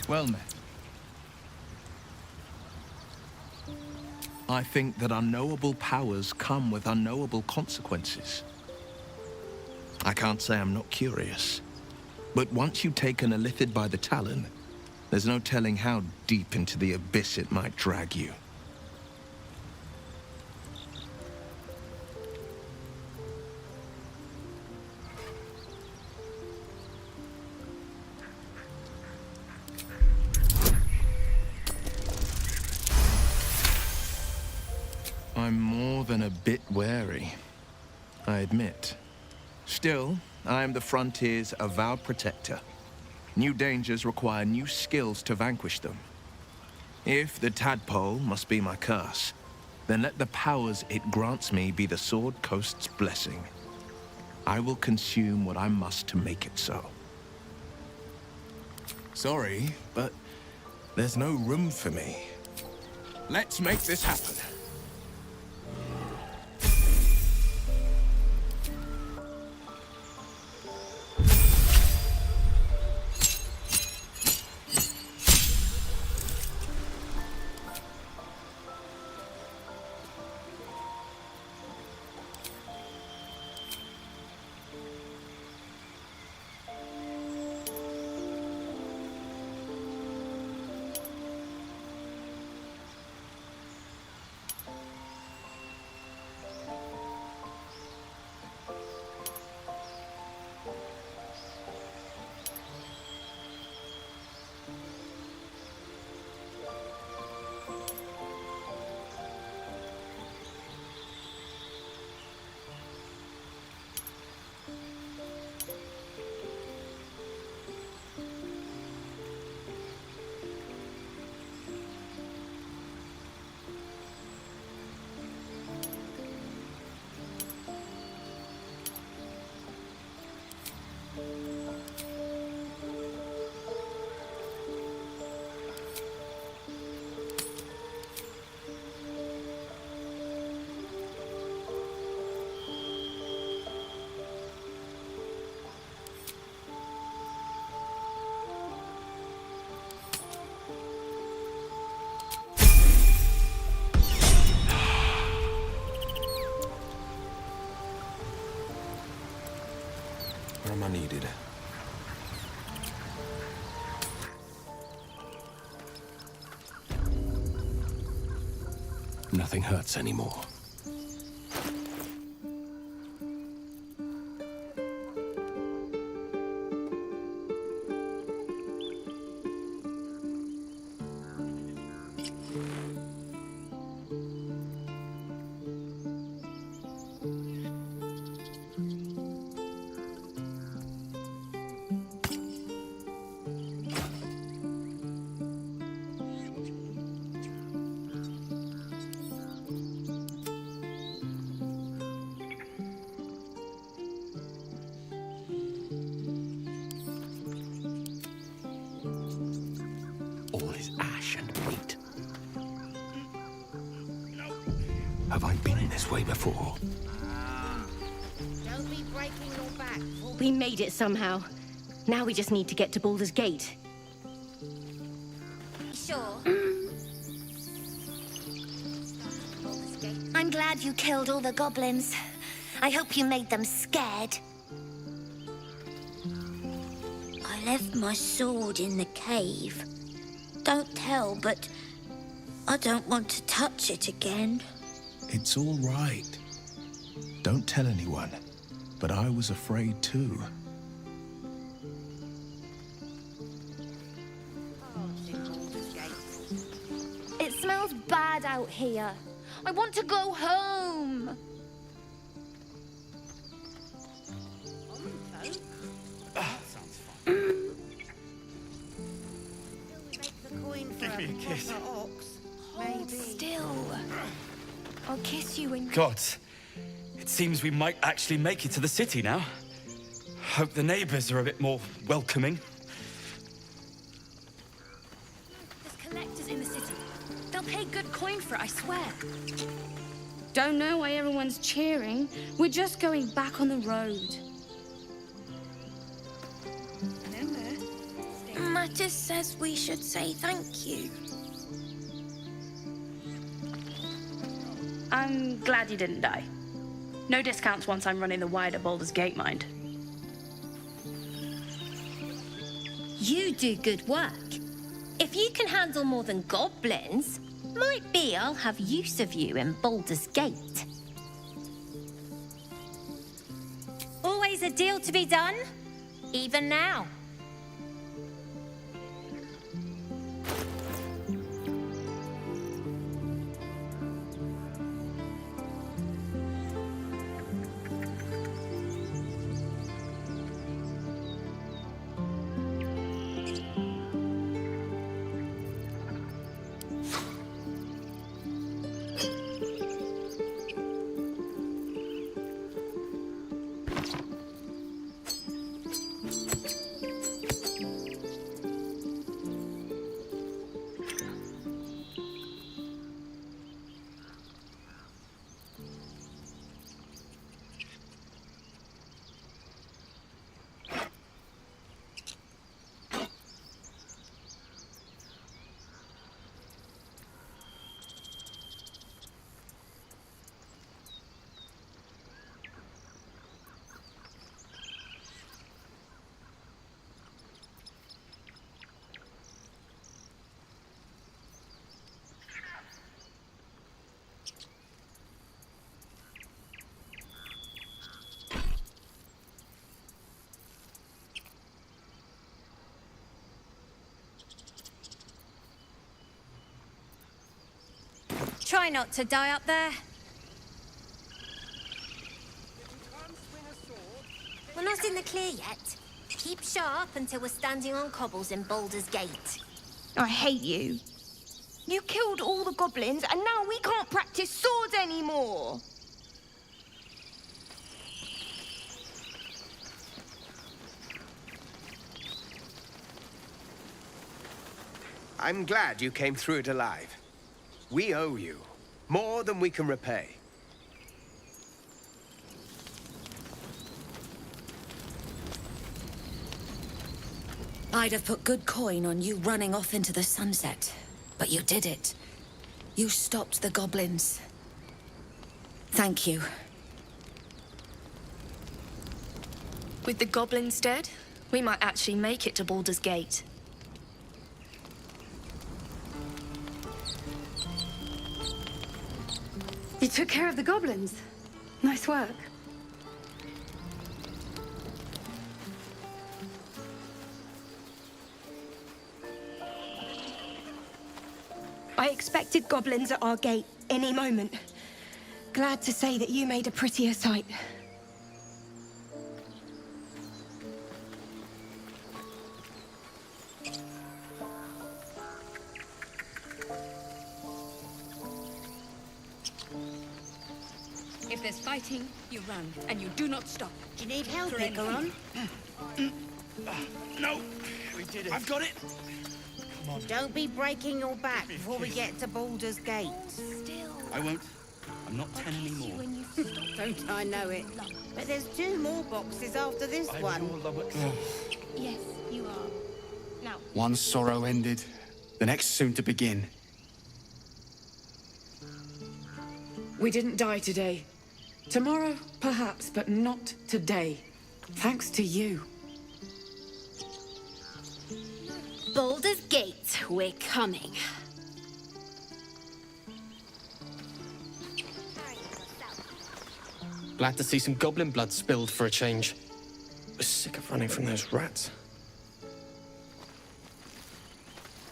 Well met. I think that unknowable powers come with unknowable consequences. I can't say I'm not curious, but once you've taken a lithid by the talon, there's no telling how deep into the abyss it might drag you. I'm more than a bit wary, I admit. Still, I am the frontier's avowed protector. New dangers require new skills to vanquish them. If the tadpole must be my curse, then let the powers it grants me be the Sword Coast's blessing. I will consume what I must to make it so. Sorry, but there's no room for me. Let's make this happen. Am I needed? Nothing hurts anymore. Have I been this way before? Don't be breaking your back. We made it somehow. Now we just need to get to Baldur's Gate. Sure. I'm glad you killed all the goblins. I hope you made them scared. I left my sword in the cave. Don't tell, but I don't want to touch it again. It's all right. Don't tell anyone, but I was afraid too. It smells bad out here. I want to go home. Give me a kiss. Hold still. I'll kiss you when... God, it seems we might actually make it to the city now. Hope the neighbors are a bit more welcoming. There's collectors in the city. They'll pay good coin for it, I swear. Don't know why everyone's cheering. We're just going back on the road. Mattis says we should say thank you. I'm glad you didn't die. No discounts once I'm running the wider Baldur's Gate, mind. You do good work. If you can handle more than goblins, might be I'll have use of you in Baldur's Gate. Always a deal to be done, even now. Try not to die up there. We're not in the clear yet. Keep sharp until we're standing on cobbles in Baldur's Gate. I hate you. You killed all the goblins, and now we can't practice swords anymore. I'm glad you came through it alive. We owe you more than we can repay. I'd have put good coin on you running off into the sunset, but you did it. You stopped the goblins. Thank you. With the goblins dead, we might actually make it to Baldur's Gate. You took care of the goblins. Nice work. I expected goblins at our gate any moment. Glad to say that you made a prettier sight. If there's fighting, you run, and you do not stop. Do you need help, Icaron? No, we did it. I've got it. Come on. Don't be breaking your back before we get to Baldur's Gate. I won't. I'm not 10 anymore. Don't I know it? But there's 2 more boxes after this one. Yes, you are. Now. One sorrow ended, the next soon to begin. We didn't die today. Tomorrow, perhaps, but not today. Thanks to you. Baldur's Gate, we're coming. Glad to see some goblin blood spilled for a change. Was sick of running from those rats.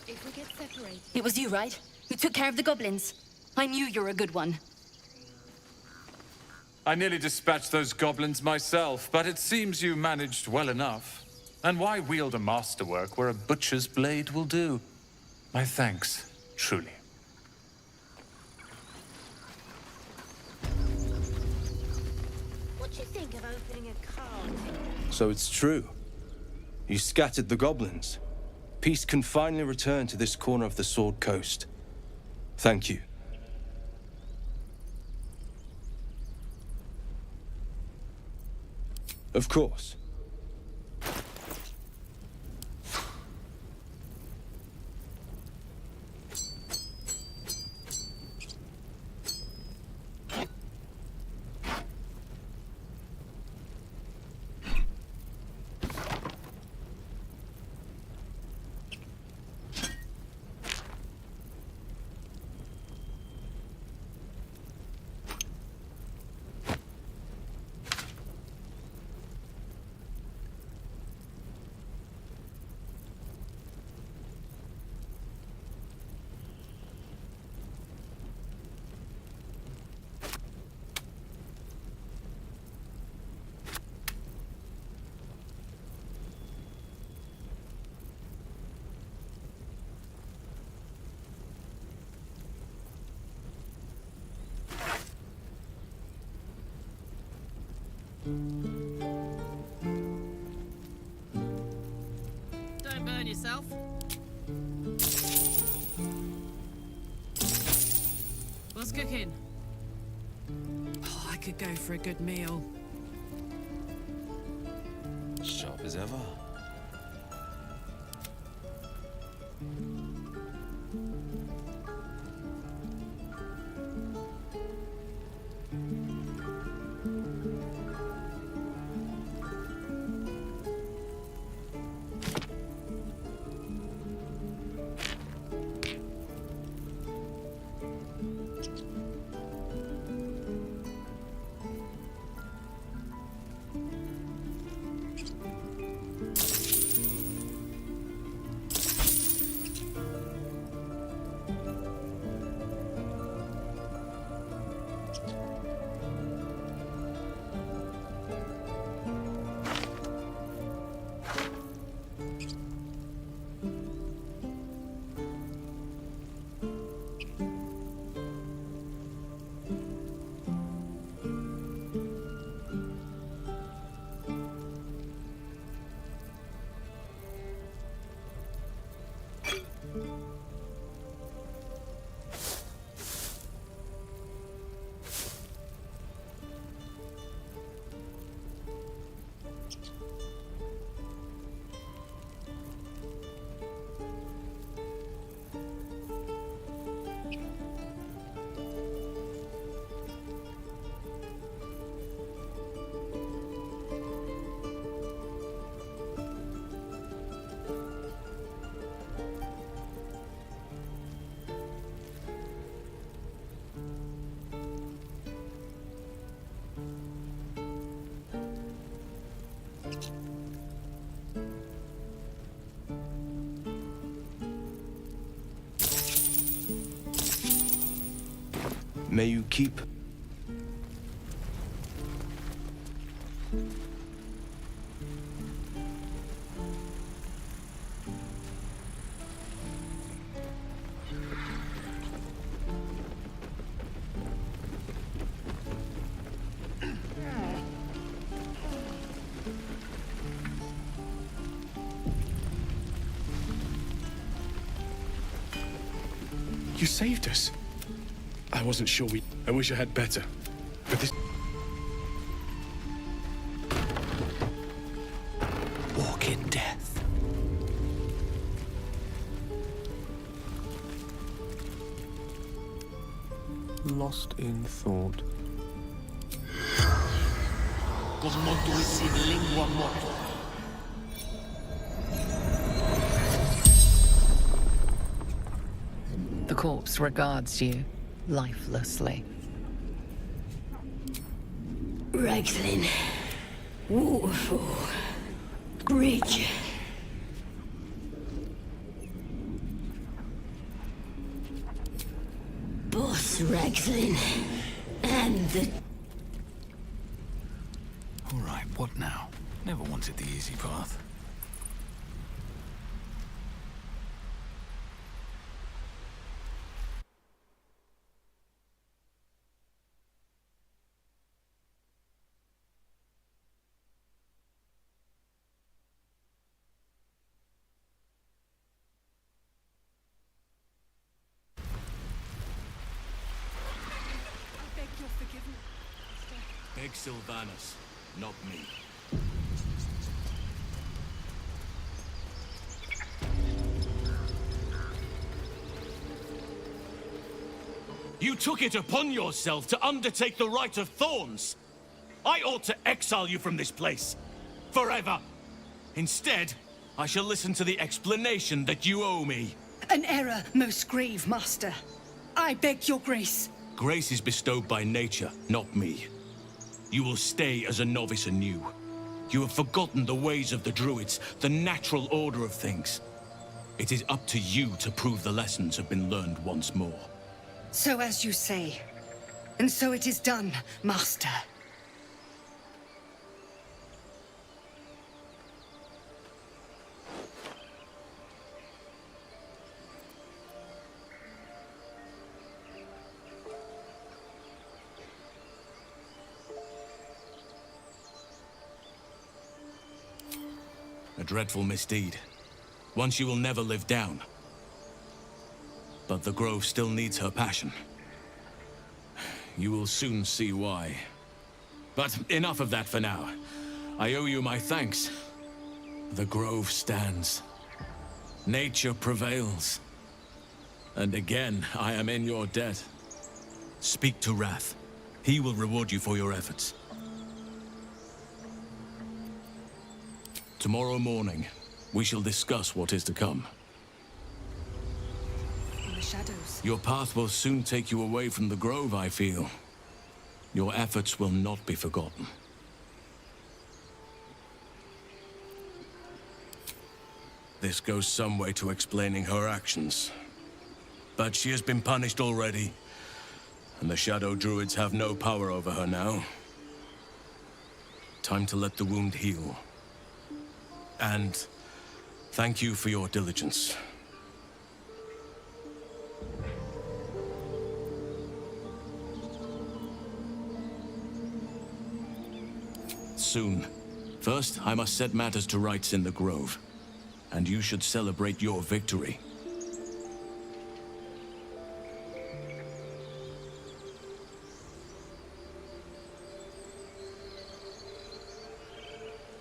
If we get separated... It was you, right? Who took care of the goblins? I knew you were a good one. I nearly dispatched those goblins myself, but it seems you managed well enough. And why wield a masterwork where a butcher's blade will do? My thanks, truly. What do you think of opening a card? So it's true. You scattered the goblins. Peace can finally return to this corner of the Sword Coast. Thank you. Of course. Don't burn yourself. What's cooking? Oh, I could go for a good meal. Sharp as ever. May you keep... You saved us. I wasn't sure we... I wish I had better. But this... Walk in death. Lost in thought. Cosmotuis in lingua morto. The corpse regards you lifelessly. Ragslin. Waterfall. Bridge. Boss Ragslin. And the What now? Never wanted the easy path. Beg Sylvanus, not me. You took it upon yourself to undertake the Rite of Thorns. I ought to exile you from this place. Forever. Instead, I shall listen to the explanation that you owe me. An error most grave, Master. I beg your grace. Grace is bestowed by nature, not me. You will stay as a novice anew. You have forgotten the ways of the Druids, the natural order of things. It is up to you to prove the lessons have been learned once more. So as you say. And so it is done, Master. A dreadful misdeed. One she will never live down. But the Grove still needs her passion. You will soon see why. But enough of that for now. I owe you my thanks. The Grove stands. Nature prevails. And again, I am in your debt. Speak to Wrath. He will reward you for your efforts. Tomorrow morning, we shall discuss what is to come. In the shadows. Your path will soon take you away from the Grove, I feel. Your efforts will not be forgotten. This goes some way to explaining her actions. But she has been punished already, and the Shadow Druids have no power over her now. Time to let the wound heal. And thank you for your diligence. Soon. First, I must set matters to rights in the Grove. And you should celebrate your victory.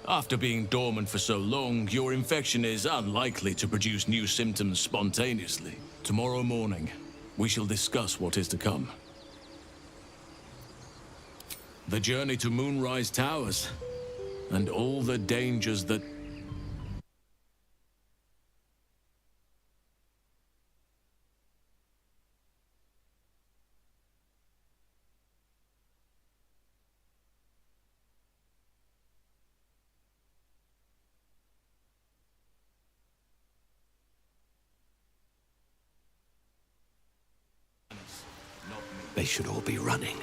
After being dormant for so long, your infection is unlikely to produce new symptoms spontaneously. Tomorrow morning, we shall discuss what is to come. The journey to Moonrise Towers, and all the dangers that... They should all be running.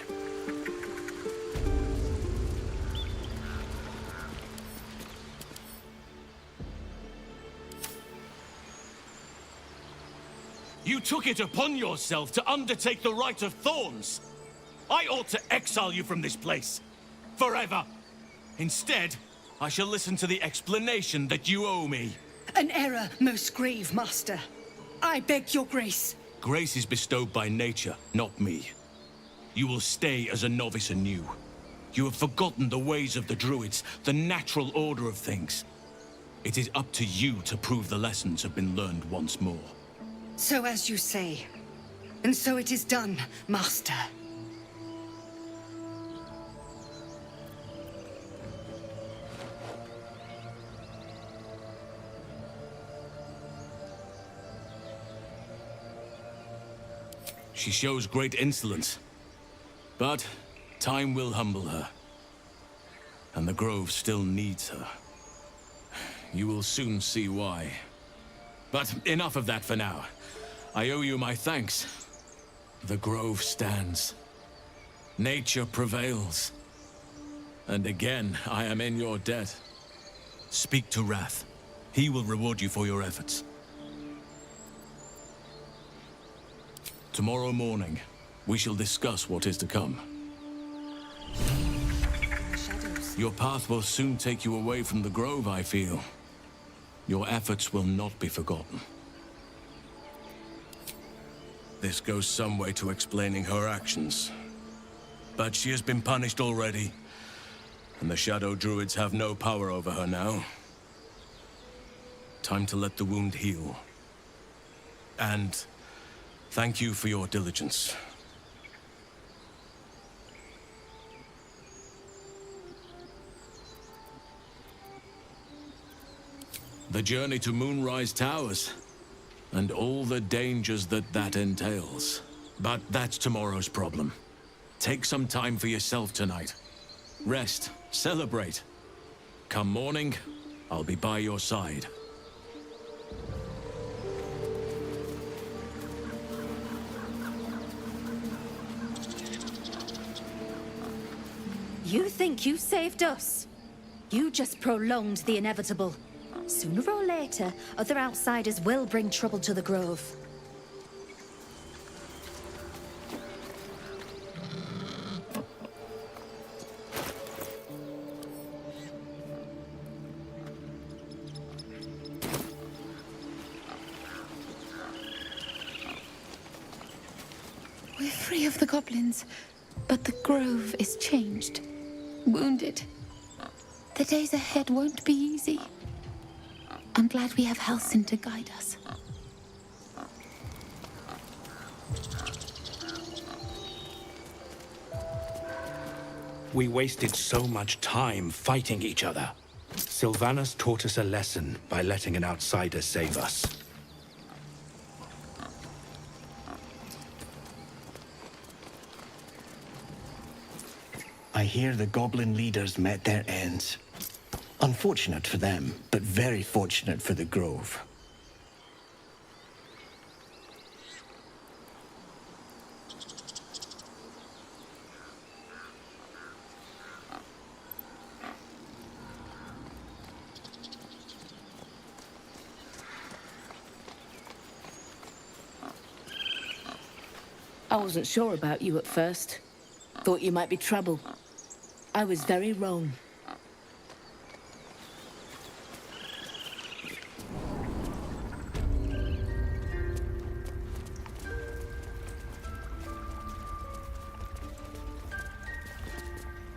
You took it upon yourself to undertake the Rite of Thorns. I ought to exile you from this place. Forever. Instead, I shall listen to the explanation that you owe me. An error most grave, Master. I beg your grace. Grace is bestowed by nature, not me. You will stay as a novice anew. You have forgotten the ways of the Druids, the natural order of things. It is up to you to prove the lessons have been learned once more. So as you say. And so it is done, Master. She shows great insolence. But time will humble her. And the Grove still needs her. You will soon see why. But enough of that for now. I owe you my thanks. The Grove stands. Nature prevails. And again, I am in your debt. Speak to Wrath. He will reward you for your efforts. Tomorrow morning, we shall discuss what is to come. Your path will soon take you away from the Grove, I feel. Your efforts will not be forgotten. This goes some way to explaining her actions. But she has been punished already, and the Shadow Druids have no power over her now. Time to let the wound heal. And thank you for your diligence. The journey to Moonrise Towers, and all the dangers that entails. But that's tomorrow's problem. Take some time for yourself tonight. Rest, celebrate. Come morning, I'll be by your side. You think you saved us? You just prolonged the inevitable. Sooner or later, other outsiders will bring trouble to the Grove. We're free of the goblins, but the Grove is changed. Wounded. The days ahead won't be easy. I'm glad we have Halsin to guide us. We wasted so much time fighting each other. Sylvanas taught us a lesson by letting an outsider save us. I hear the goblin leaders met their ends. Unfortunate for them, but very fortunate for the Grove. I wasn't sure about you at first. Thought you might be trouble. I was very wrong.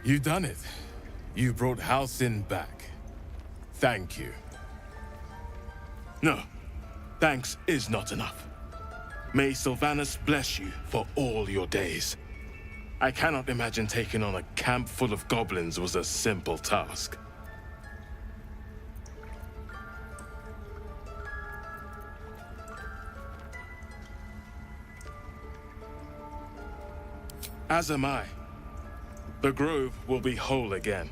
You done it. You brought Halsin back. Thank you. No, thanks is not enough. May Sylvanas bless you for all your days. I cannot imagine taking on a camp full of goblins was a simple task. As am I. The Grove will be whole again.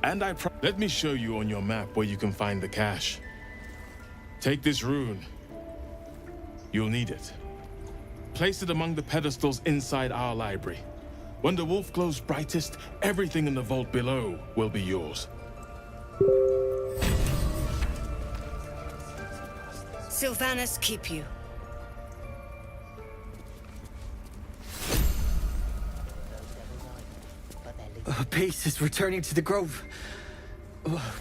And let me show you on your map where you can find the cache. Take this rune. You'll need it. Place it among the pedestals inside our library. When the wolf glows brightest, everything in the vault below will be yours. Sylvanas keep you. Peace is returning to the Grove.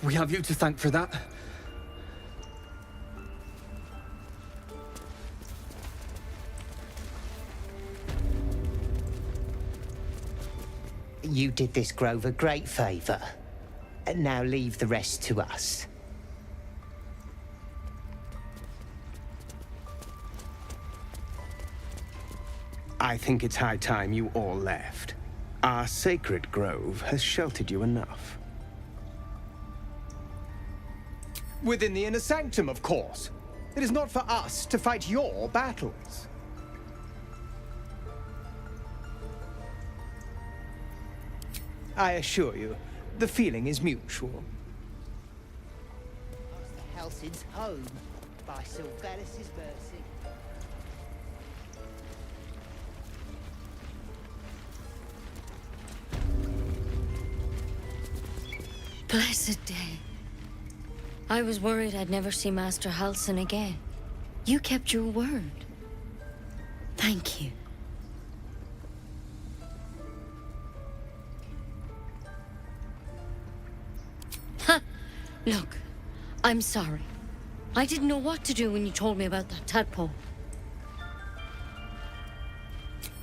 We have you to thank for that. You did this Grove a great favor. Now leave the rest to us. I think it's high time you all left. Our sacred grove has sheltered you enough. Within the inner sanctum, of course. It is not for us to fight your battles. I assure you, the feeling is mutual. Halsin's home by Sylvanas' mercy. Blessed day. I was worried I'd never see Master Halsin again. You kept your word. Thank you. Ha! Look, I'm sorry. I didn't know what to do when you told me about that tadpole.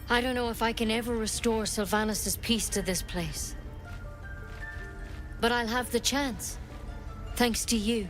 I don't know if I can ever restore Sylvanus' peace to this place. But I'll have the chance. Thanks to you.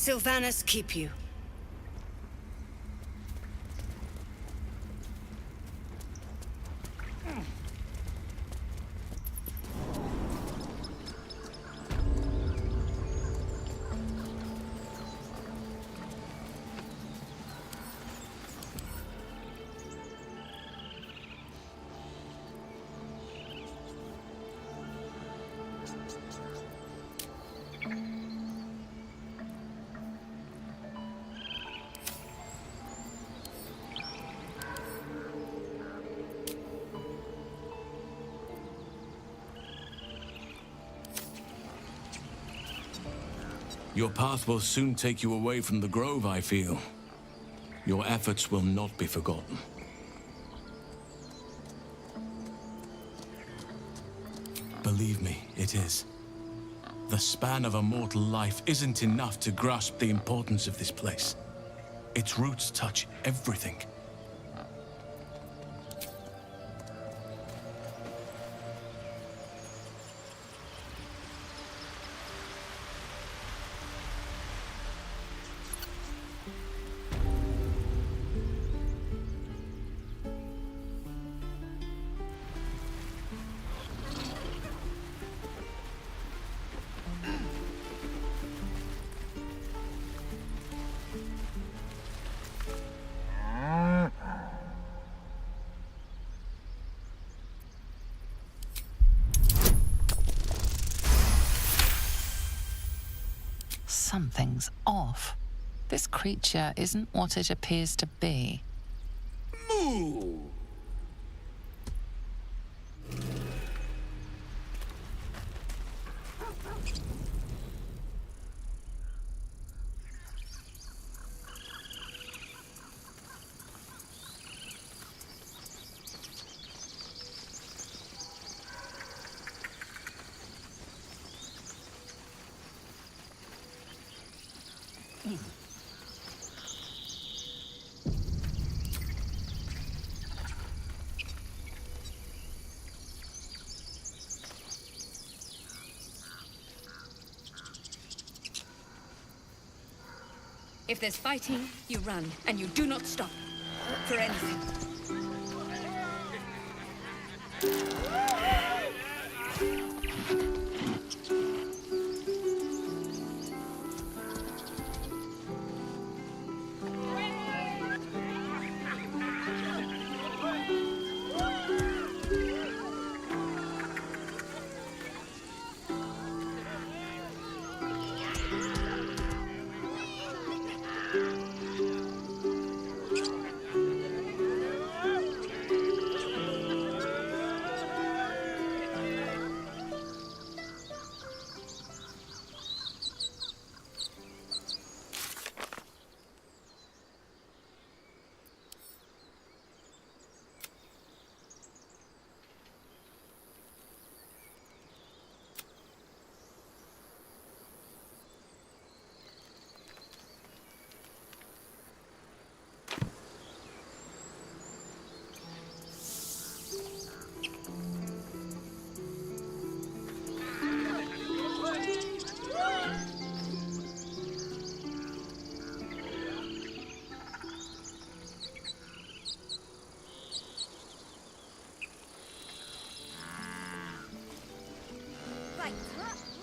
Sylvanas keep you. Your path will soon take you away from the grove, I feel. Your efforts will not be forgotten. Believe me, it is. The span of a mortal life isn't enough to grasp the importance of this place. Its roots touch everything. Something's off. This creature isn't what it appears to be. Moo! If there's fighting, you run, and you do not stop. For anything.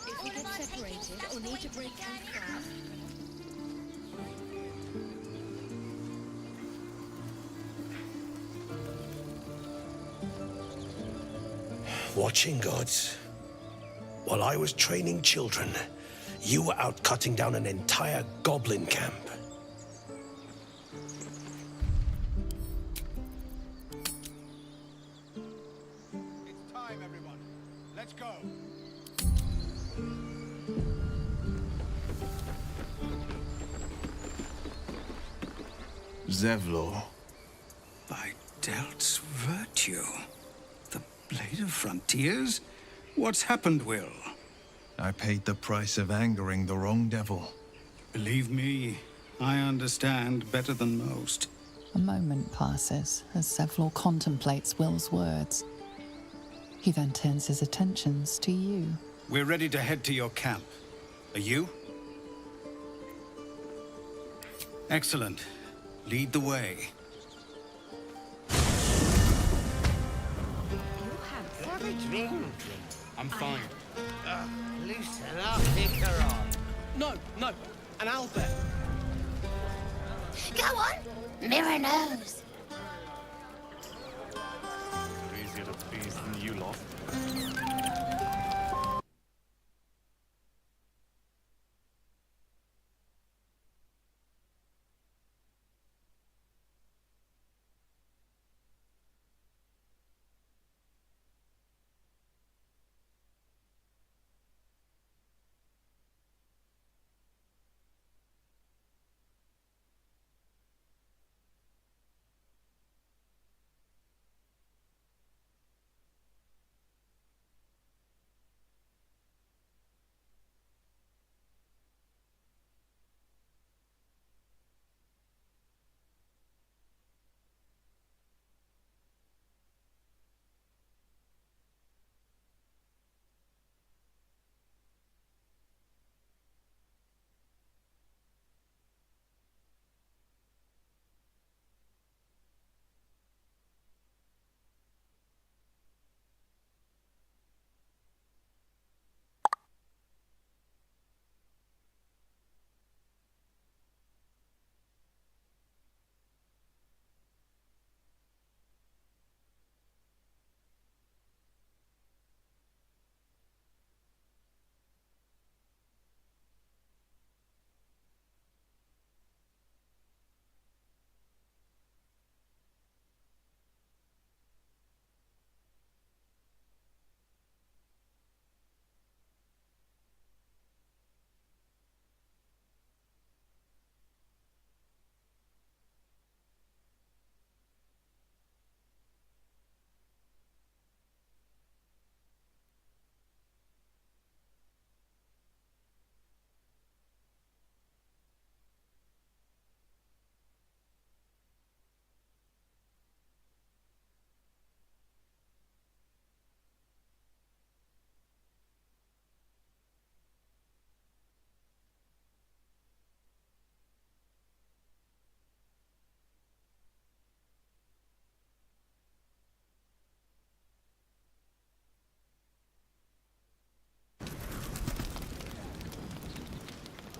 If we get separated or need to break camp fast. Watching gods. While I was training children, you were out cutting down an entire goblin camp. It's time, everyone. Let's go. Zevlor. By Delt's virtue. The Blade of Frontiers? What's happened, Will? I paid the price of angering the wrong devil. Believe me, I understand better than most. A moment passes as Zevlor contemplates Will's words. He then turns his attentions to you. We're ready to head to your camp. Are you? Excellent. Lead the way. Have a drink. I'm fine. Loosen up, Vicaron. No, an Albert. Go on, mirror nose. Easier to please than you lot.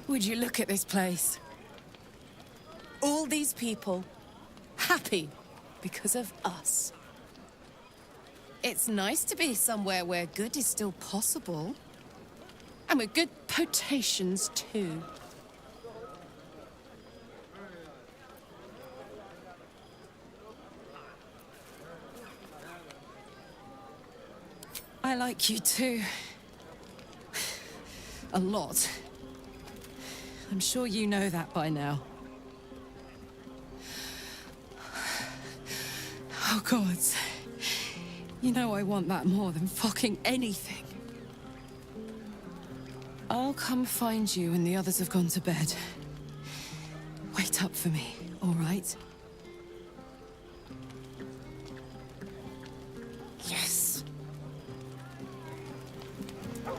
Would you look at this place? All these people happy because of us. It's nice to be somewhere where good is still possible. And with good potations, too. I like you too. A lot. I'm sure you know that by now. Oh, gods. You know I want that more than fucking anything. I'll come find you when the others have gone to bed. Wait up for me, all right? Yes.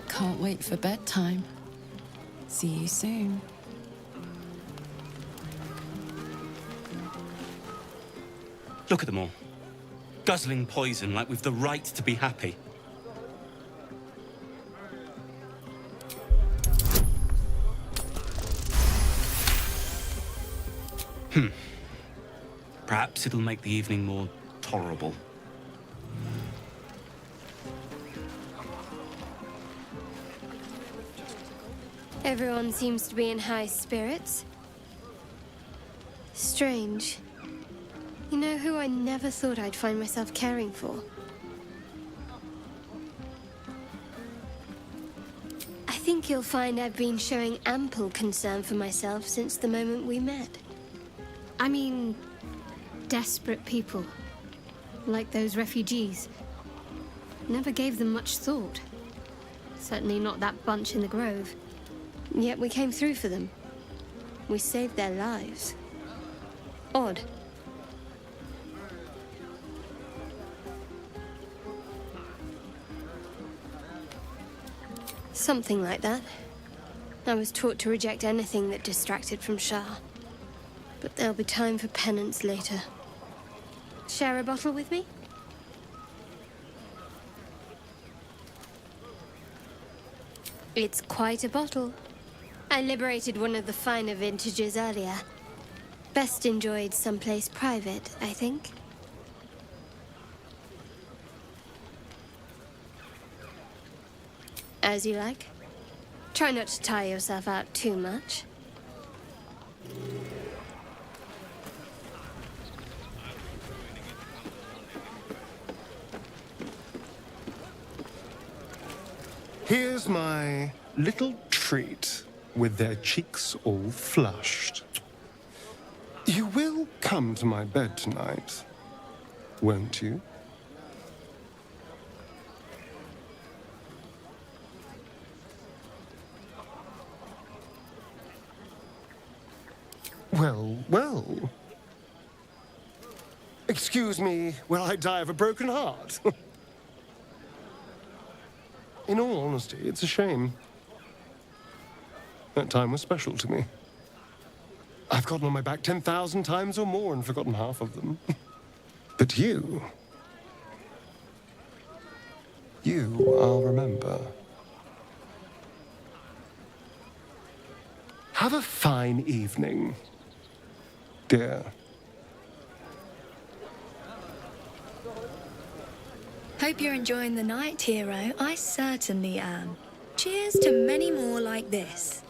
Can't wait for bedtime. See you soon. Look at them all. Guzzling poison like we've the right to be happy. Perhaps it'll make the evening more tolerable. Everyone seems to be in high spirits. Strange. You know who I never thought I'd find myself caring for? I think you'll find I've been showing ample concern for myself since the moment we met. I mean, desperate people. Like those refugees. Never gave them much thought. Certainly not that bunch in the Grove. Yet we came through for them. We saved their lives. Odd. Something like that. I was taught to reject anything that distracted from Shah. But there'll be time for penance later. Share a bottle with me? It's quite a bottle. I liberated one of the finer vintages earlier. Best enjoyed someplace private, I think. As you like. Try not to tire yourself out too much. Here's my little treat, with their cheeks all flushed. You will come to my bed tonight, won't you? Well, well. Excuse me while I die of a broken heart. In all honesty, it's a shame. That time was special to me. I've gotten on my back 10,000 times or more and forgotten half of them. But you, I'll remember. Have a fine evening, dear. Hope you're enjoying the night, hero. I certainly am. Cheers to many more like this.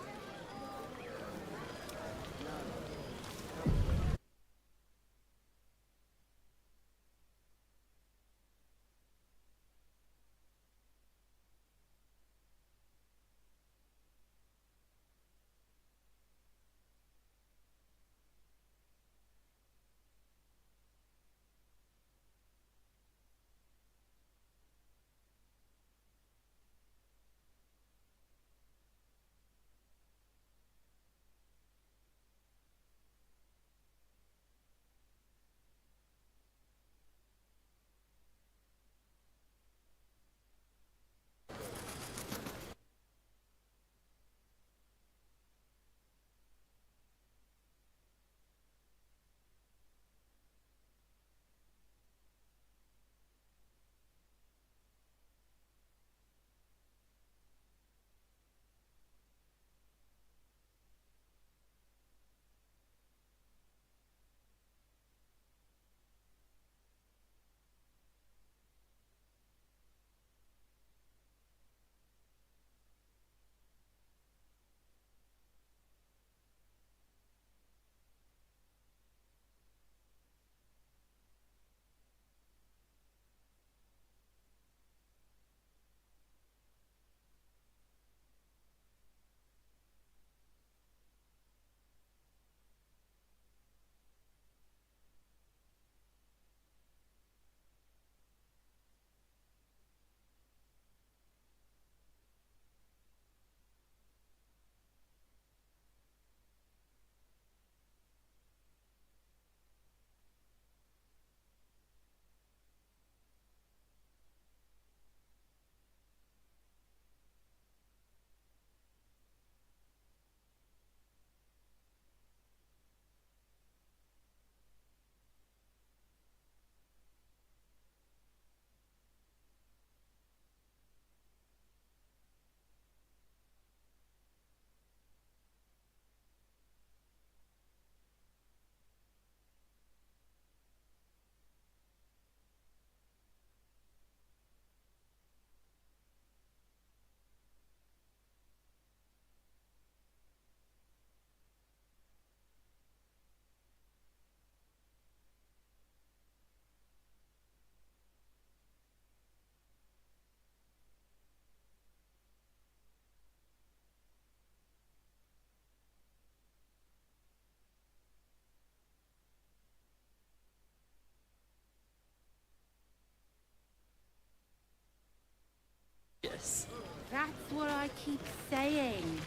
Yes. That's what I keep saying.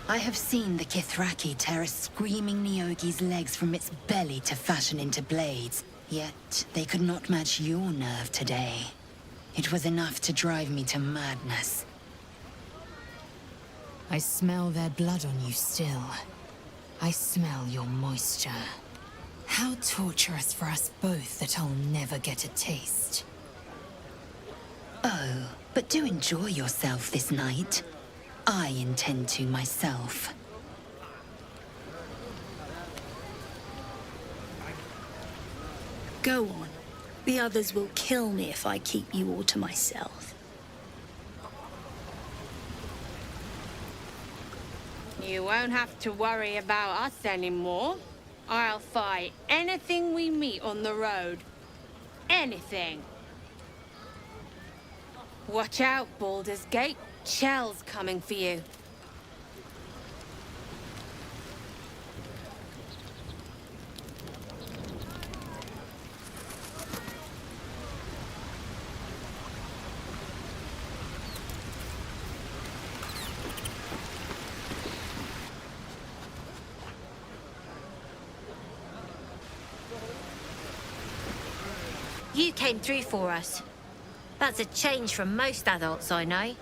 I have seen the Kithraki tear a screaming Neogi's legs from its belly to fashion into blades. Yet they could not match your nerve today. It was enough to drive me to madness. I smell their blood on you still. I smell your moisture. How torturous for us both that I'll never get a taste. Oh, but do enjoy yourself this night. I intend to myself. Go on. The others will kill me if I keep you all to myself. You won't have to worry about us anymore. I'll fight anything we meet on the road. Anything. Watch out, Baldur's Gate. Shell's coming for you. You came through for us. That's a change from most adults I know.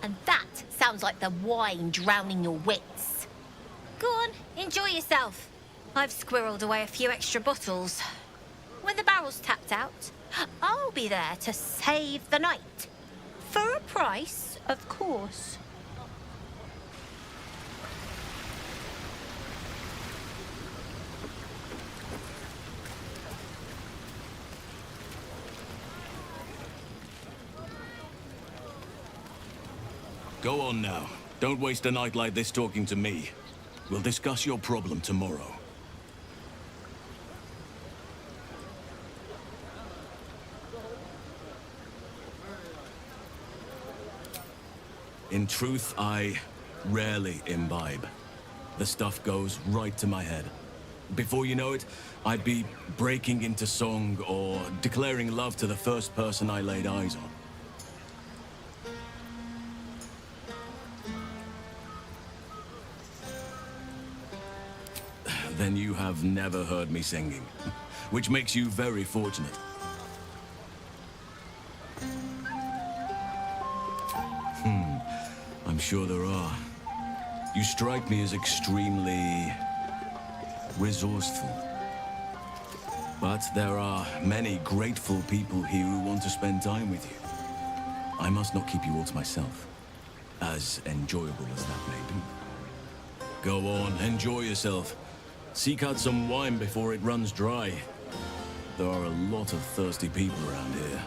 And that sounds like the wine drowning your wits. Go on, enjoy yourself. I've squirreled away a few extra bottles. When the barrel's tapped out, I'll be there to save the night. For a price, of course. Go on now. Don't waste a night like this talking to me. We'll discuss your problem tomorrow. In truth, I rarely imbibe. The stuff goes right to my head. Before you know it, I'd be breaking into song or declaring love to the first person I laid eyes on. Then you have never heard me singing, which makes you very fortunate. I'm sure there are. You strike me as extremely resourceful. But there are many grateful people here who want to spend time with you. I must not keep you all to myself, as enjoyable as that may be. Go on, enjoy yourself. Seek out some wine before it runs dry. There are a lot of thirsty people around here.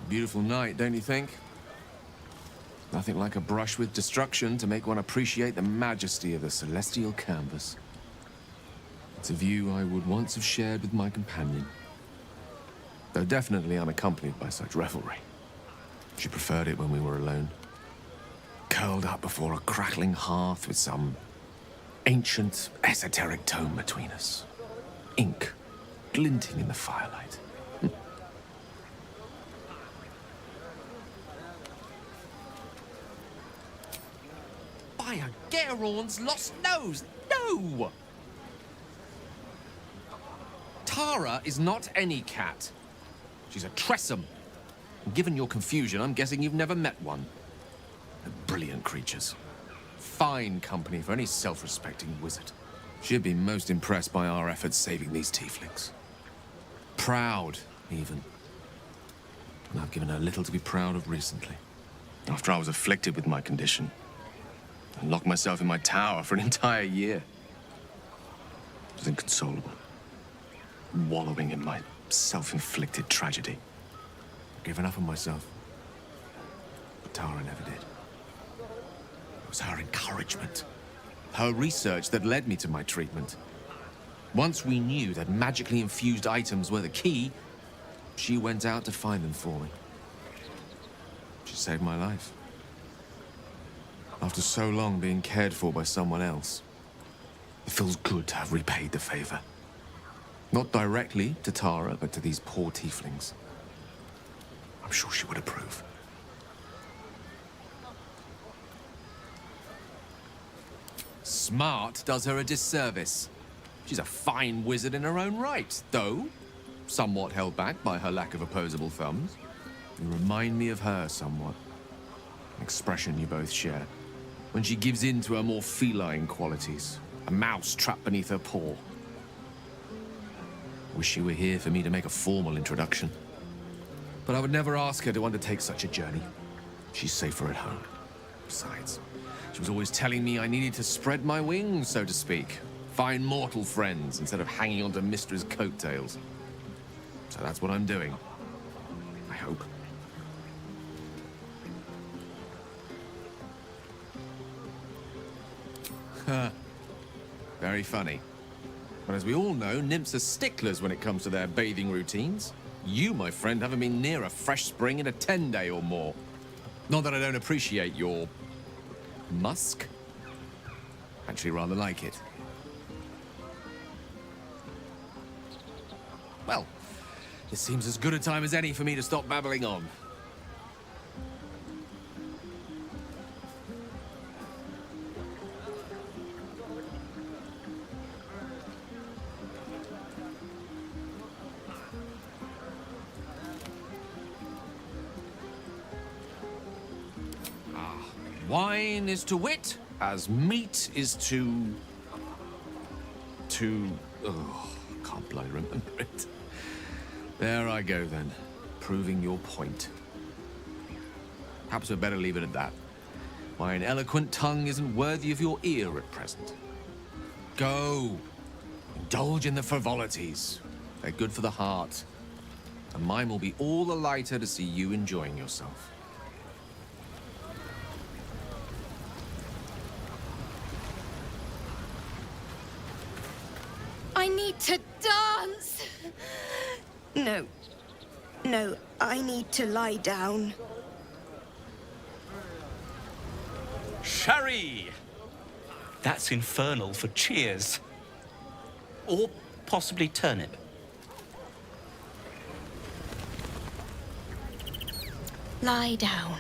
Beautiful night, don't you think? Nothing like a brush with destruction to make one appreciate the majesty of the celestial canvas. It's a view I would once have shared with my companion, though definitely unaccompanied by such revelry. She preferred it when we were alone, curled up before a crackling hearth with some ancient, esoteric tome between us. Ink glinting in the firelight. By a Gerorn's lost nose! No! Tara is not any cat. She's a Tressum. And given your confusion, I'm guessing you've never met one. They're brilliant creatures. Fine company for any self-respecting wizard. She'd be most impressed by our efforts saving these tieflings. Proud, even. And I've given her little to be proud of recently. After I was afflicted with my condition, I locked myself in my tower for an entire year. I was inconsolable, wallowing in my self-inflicted tragedy. I've given up on myself. But Tara never did. It was her encouragement, her research that led me to my treatment. Once we knew that magically infused items were the key, she went out to find them for me. She saved my life. After so long being cared for by someone else, it feels good to have repaid the favor. Not directly to Tara, but to these poor tieflings. I'm sure she would approve. Smart does her a disservice. She's a fine wizard in her own right, though somewhat held back by her lack of opposable thumbs. You remind me of her somewhat. An expression you both share. When she gives in to her more feline qualities. A mouse trapped beneath her paw. Wish she were here for me to make a formal introduction. But I would never ask her to undertake such a journey. She's safer at home. Besides, she was always telling me I needed to spread my wings, so to speak. Find mortal friends instead of hanging onto Mistra's coattails. So that's what I'm doing. I hope. Very funny. But as we all know, nymphs are sticklers when it comes to their bathing routines. You, my friend, haven't been near a fresh spring in a 10-day or more. Not that I don't appreciate your musk. Actually rather like it. Well, this seems as good a time as any for me to stop babbling on. Wine is to wit, as meat is to... Oh, can't bloody remember it. There I go, then. Proving your point. Perhaps we'd better leave it at that. My eloquent tongue isn't worthy of your ear at present. Go. Indulge in the frivolities. They're good for the heart. And mine will be all the lighter to see you enjoying yourself. I need to dance! No. No, I need to lie down. Sherry! That's infernal for cheers. Or possibly turnip. Lie down.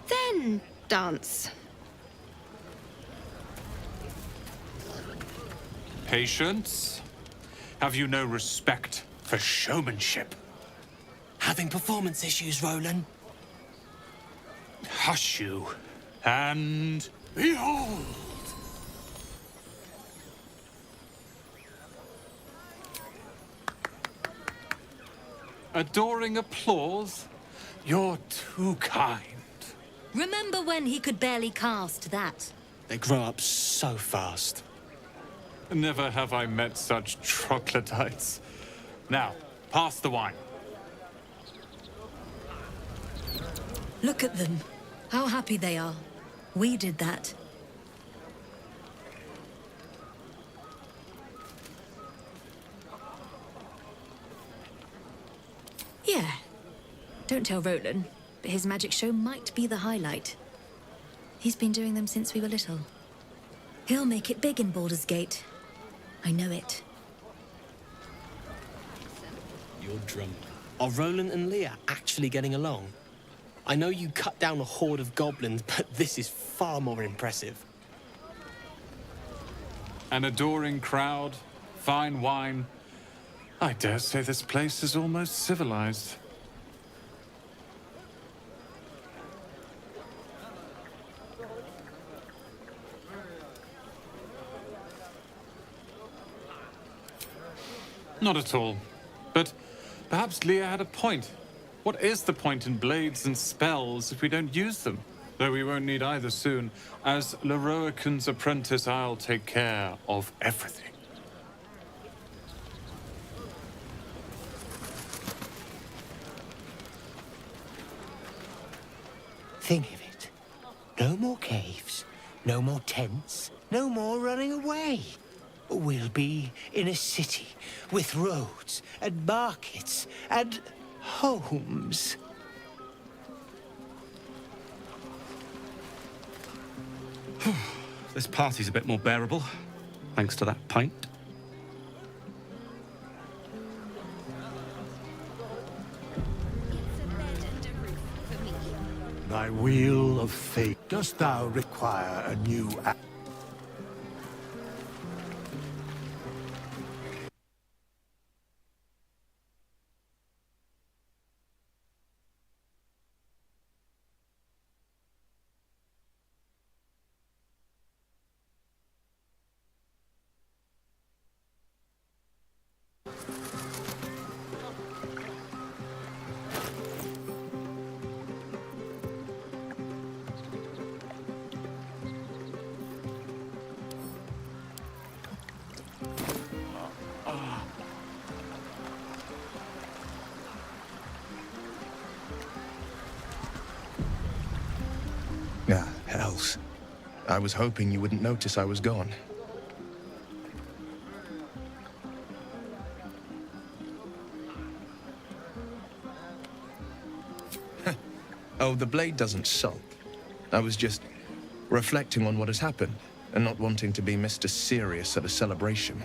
Then dance. Patience? Have you no respect for showmanship? Having performance issues, Roland? Hush you, and behold! Adoring applause? You're too kind. Remember when he could barely cast that? They grow up so fast. Never have I met such troglodytes. Now, pass the wine. Look at them. How happy they are. We did that. Yeah. Don't tell Roland, but his magic show might be the highlight. He's been doing them since we were little. He'll make it big in Baldur's Gate. I know it. You're drunk. Are Roland and Leah actually getting along? I know you cut down a horde of goblins, but this is far more impressive. An adoring crowd, fine wine. I dare say this place is almost civilized. Not at all. But perhaps Leah had a point. What is the point in blades and spells if we don't use them? Though we won't need either soon. As Leroican's apprentice, I'll take care of everything. Think of it. No more caves, no more tents, no more running away. We'll be in a city with roads and markets and homes. This party's a bit more bearable, thanks to that pint. Thy wheel of fate, dost thou require a new Ah, hells. I was hoping you wouldn't notice I was gone. Oh, the blade doesn't sulk. I was just reflecting on what has happened and not wanting to be Mr. Serious at a celebration.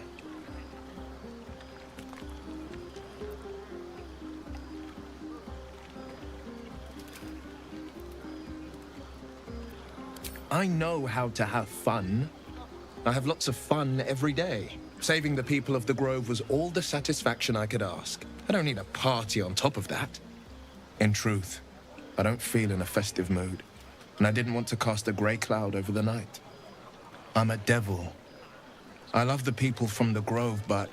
I know how to have fun. I have lots of fun every day. Saving the people of the Grove was all the satisfaction I could ask. I don't need a party on top of that. In truth, I don't feel in a festive mood, and I didn't want to cast a grey cloud over the night. I'm a devil. I love the people from the Grove, but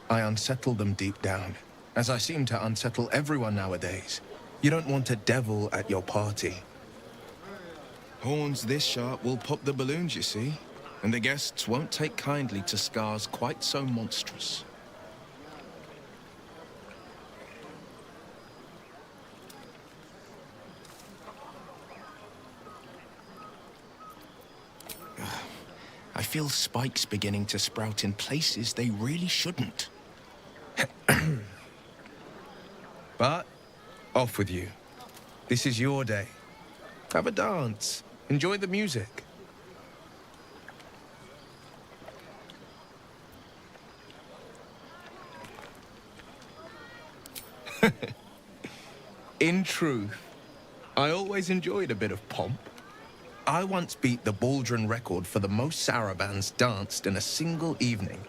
I unsettle them deep down, as I seem to unsettle everyone nowadays. You don't want a devil at your party. Horns this sharp will pop the balloons, you see, and the guests won't take kindly to scars quite so monstrous. I feel spikes beginning to sprout in places they really shouldn't. But, off with you. This is your day. Have a dance. Enjoy the music. In truth, I always enjoyed a bit of pomp. I once beat the Baldurs record for the most sarabands danced in a single evening,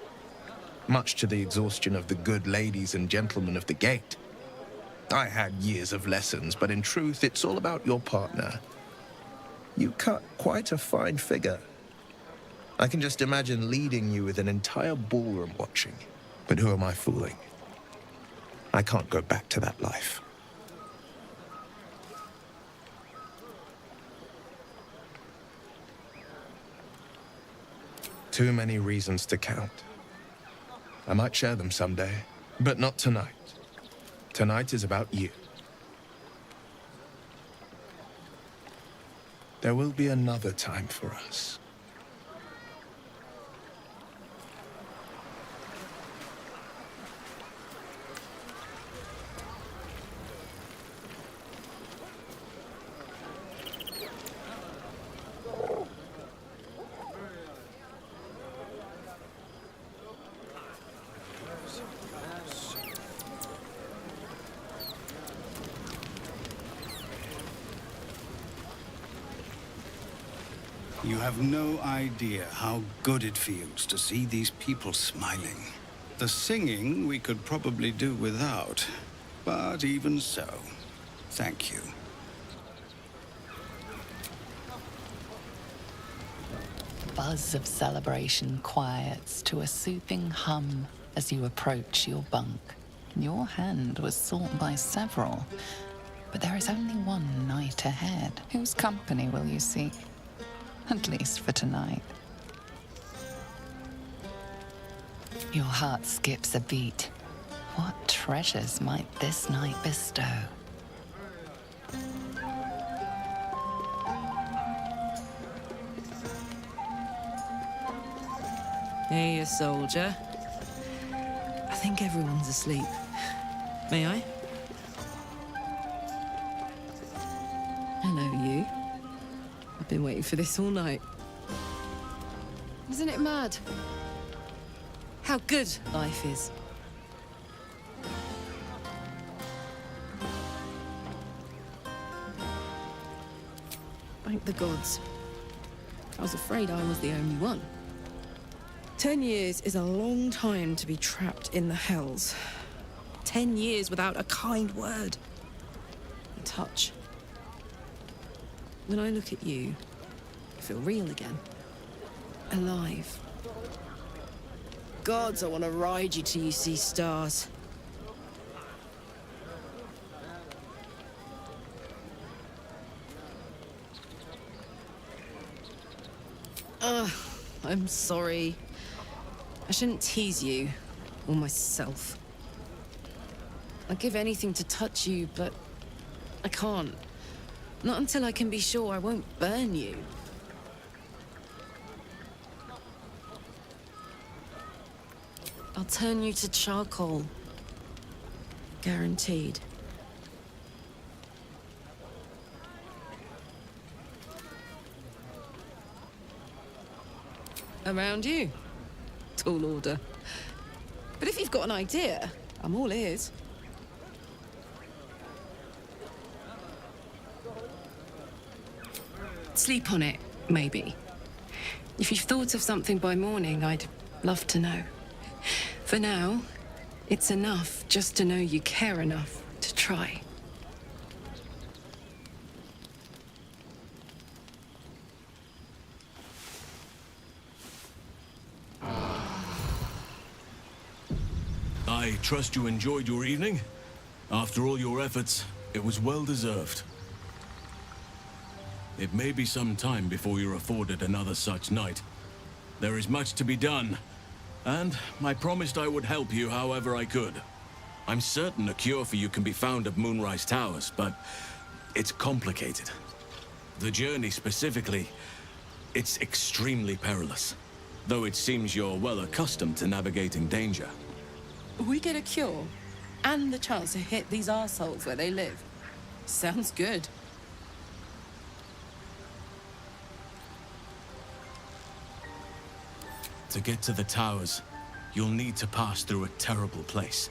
much to the exhaustion of the good ladies and gentlemen of the gate. I had years of lessons, but in truth, it's all about your partner. You cut quite a fine figure. I can just imagine leading you with an entire ballroom watching. But who am I fooling? I can't go back to that life. Too many reasons to count. I might share them someday, but not tonight. Tonight is about you. There will be another time for us. You have no idea how good it feels to see these people smiling. The singing we could probably do without, but even so, thank you. Buzz of celebration quiets to a soothing hum as you approach your bunk. Your hand was sought by several, but there is only one night ahead. Whose company will you seek? At least for tonight. Your heart skips a beat. What treasures might this night bestow? Hey, soldier. I think everyone's asleep. May I? Hello, you. I've been waiting for this all night. Isn't it mad? How good life is. Thank the gods. I was afraid I was the only one. 10 years is a long time to be trapped in the hells. 10 years without a kind word. A touch. When I look at you, I feel real again. Alive. Gods, I want to ride you till you see stars. I'm sorry. I shouldn't tease you, or myself. I'd give anything to touch you, but I can't. Not until I can be sure I won't burn you. I'll turn you to charcoal. Guaranteed. Around you. Tall order. But if you've got an idea, I'm all ears. Sleep on it, maybe. If you've thought of something by morning, I'd love to know. For now, it's enough just to know you care enough to try. I trust you enjoyed your evening. After all your efforts, it was well deserved. It may be some time before you're afforded another such night. There is much to be done, and I promised I would help you however I could. I'm certain a cure for you can be found at Moonrise Towers, but it's complicated. The journey specifically, it's extremely perilous, though it seems you're well accustomed to navigating danger. We get a cure, and the chance to hit these arseholes where they live. Sounds good. To get to the towers, you'll need to pass through a terrible place.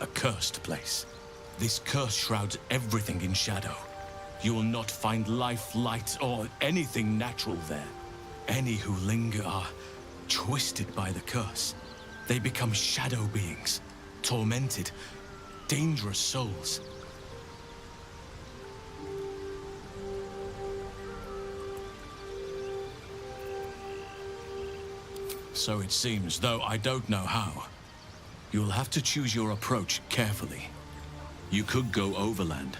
A cursed place. This curse shrouds everything in shadow. You will not find life, light, or anything natural there. Any who linger are twisted by the curse. They become shadow beings, tormented, dangerous souls. So it seems, though I don't know how. You'll have to choose your approach carefully. You could go overland,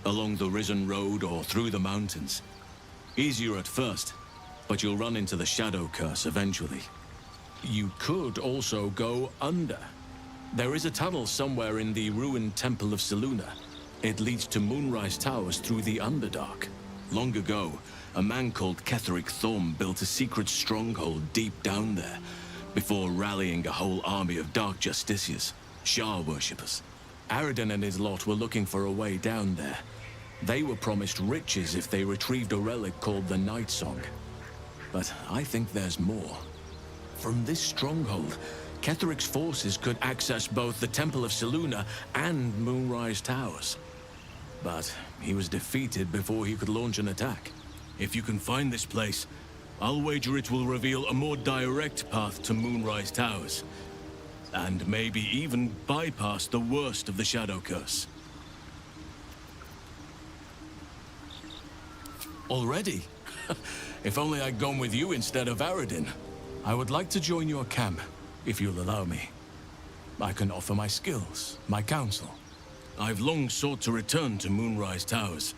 along the Risen Road or through the mountains. Easier at first, but you'll run into the shadow curse eventually. You could also go under. There is a tunnel somewhere in the ruined Temple of Selûne. It leads to Moonrise Towers through the Underdark. Long ago, a man called Ketheric Thorm built a secret stronghold deep down there, before rallying a whole army of Dark Justiciars, Shah worshippers. Aradin and his lot were looking for a way down there. They were promised riches if they retrieved a relic called the Night Song. But I think there's more. From this stronghold, Ketheric's forces could access both the Temple of Selûne and Moonrise Towers. But he was defeated before he could launch an attack. If you can find this place, I'll wager it will reveal a more direct path to Moonrise Towers. And maybe even bypass the worst of the Shadow Curse. Already? If only I'd gone with you instead of Aradin. I would like to join your camp, if you'll allow me. I can offer my skills, my counsel. I've long sought to return to Moonrise Towers.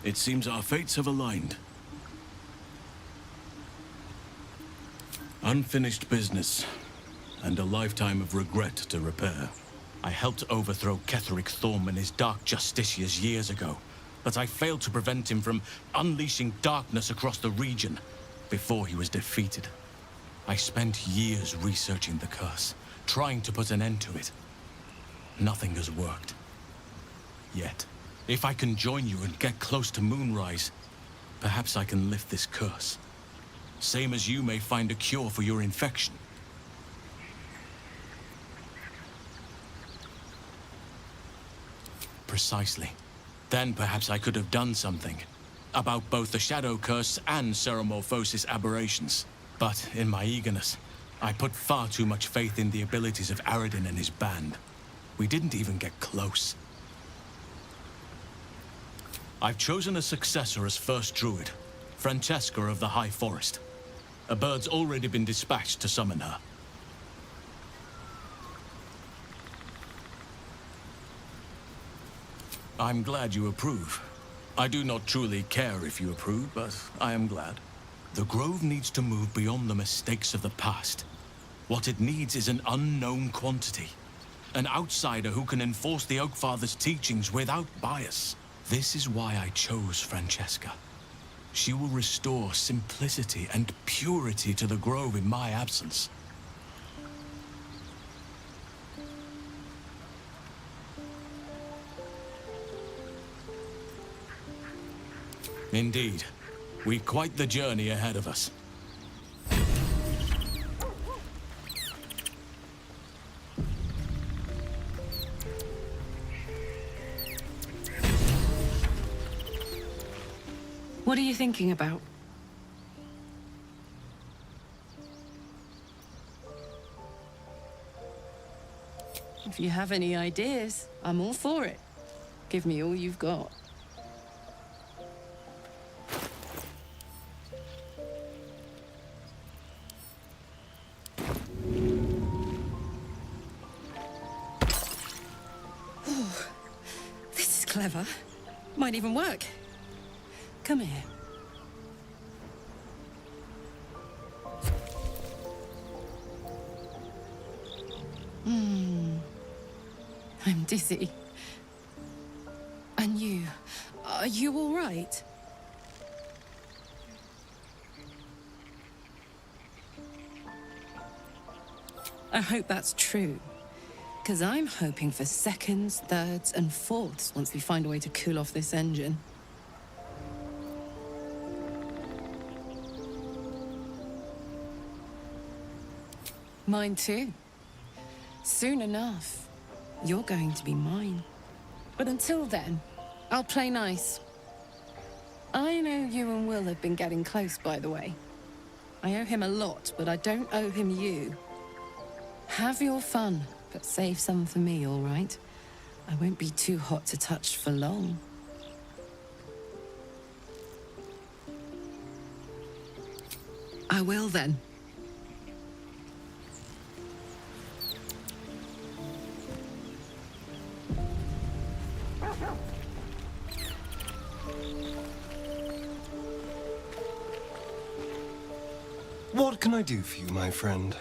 It seems our fates have aligned. Unfinished business, and a lifetime of regret to repair. I helped overthrow Ketheric Thorm and his Dark Justiciars years ago, but I failed to prevent him from unleashing darkness across the region before he was defeated. I spent years researching the curse, trying to put an end to it. Nothing has worked. Yet, if I can join you and get close to Moonrise, perhaps I can lift this curse. same as you may find a cure for your infection. Precisely. Then perhaps I could have done something about both the Shadow Curse and Ceremorphosis aberrations. But in my eagerness, I put far too much faith in the abilities of Aradin and his band. We didn't even get close. I've chosen a successor as first druid, Francesca of the High Forest. A bird's already been dispatched to summon her. I'm glad you approve. I do not truly care if you approve, but I am glad. The Grove needs to move beyond the mistakes of the past. What it needs is an unknown quantity. An outsider who can enforce the Oakfather's teachings without bias. This is why I chose Francesca. She will restore simplicity and purity to the Grove in my absence. Indeed. We've quite the journey ahead of us. What are you thinking about? If you have any ideas, I'm all for it. Give me all you've got. Oh, this is clever. Might even work. Come here. I'm dizzy. And you? Are you all right? I hope that's true. Because I'm hoping for seconds, thirds, and fourths once we find a way to cool off this engine. Mine too. Soon enough, you're going to be mine. But until then, I'll play nice. I know you and Will have been getting close, by the way. I owe him a lot, but I don't owe him you. Have your fun, but save some for me, all right? I won't be too hot to touch for long. I will then. What can I do for you, my friend?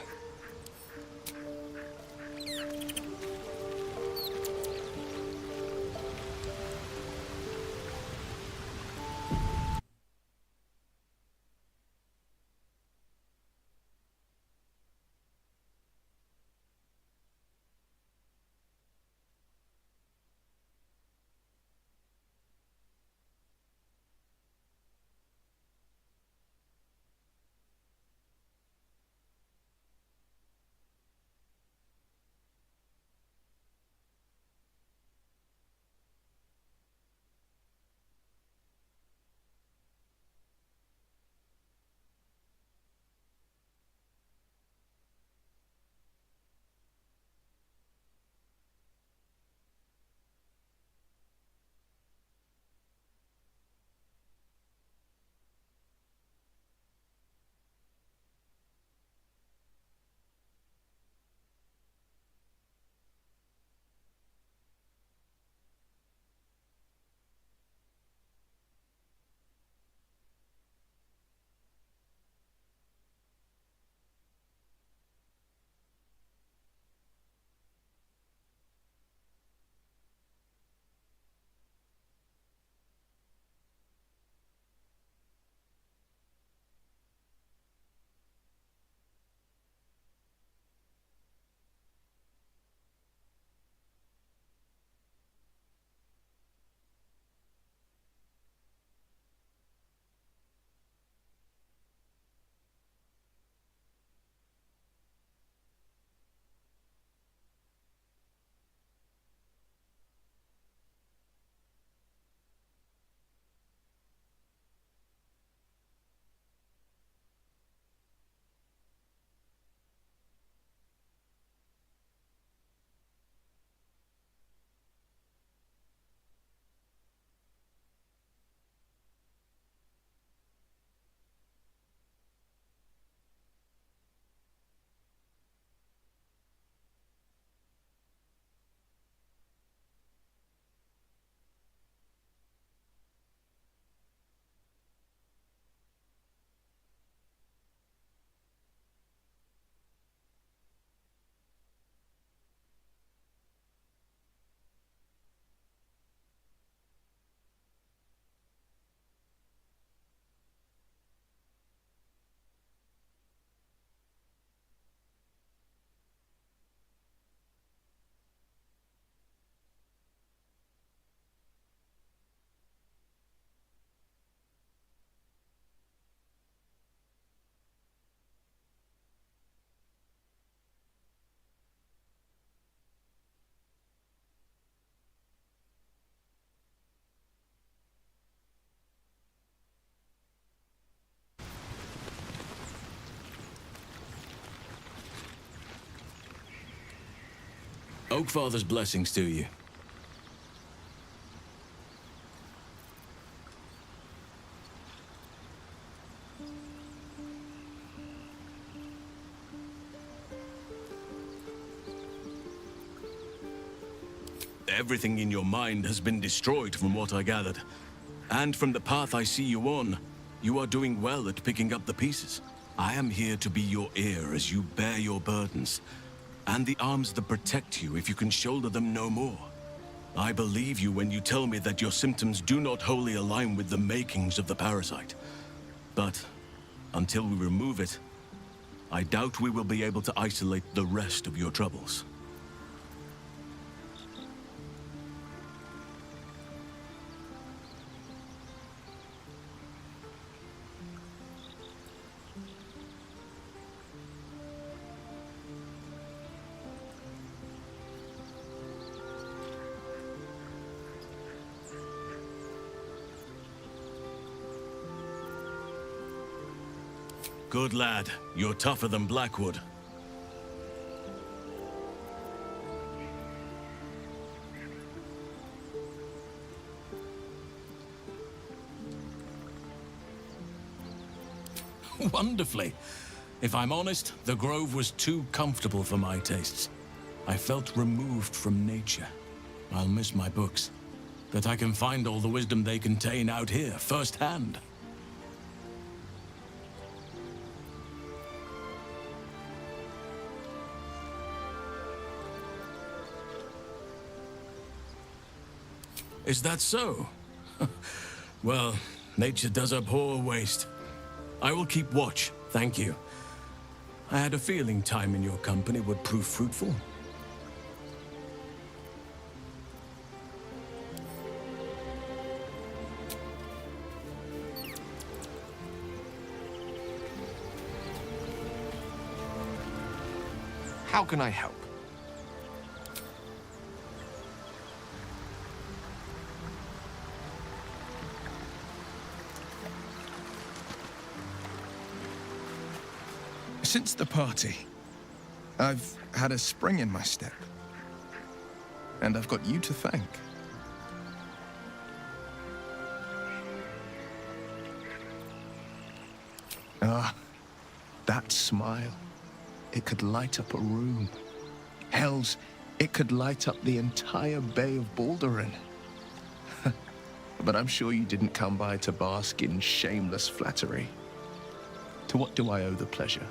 Oakfather's blessings to you. Everything in your mind has been destroyed from what I gathered. And from the path I see you on, you are doing well at picking up the pieces. I am here to be your ear as you bear your burdens, and the arms that protect you if you can shoulder them no more. I believe you when you tell me that your symptoms do not wholly align with the makings of the parasite. But until we remove it, I doubt we will be able to isolate the rest of your troubles. Good lad. You're tougher than Blackwood. Wonderfully. If I'm honest, the grove was too comfortable for my tastes. I felt removed from nature. I'll miss my books. That I can find all the wisdom they contain out here, firsthand. Is that so? Well, nature does abhor waste. I will keep watch, thank you. I had a feeling time in your company would prove fruitful. How can I help? Since the party, I've had a spring in my step. And I've got you to thank. Ah, that smile. It could light up a room. Hells, it could light up the entire Bay of Baldurin. But I'm sure you didn't come by to bask in shameless flattery. To what do I owe the pleasure?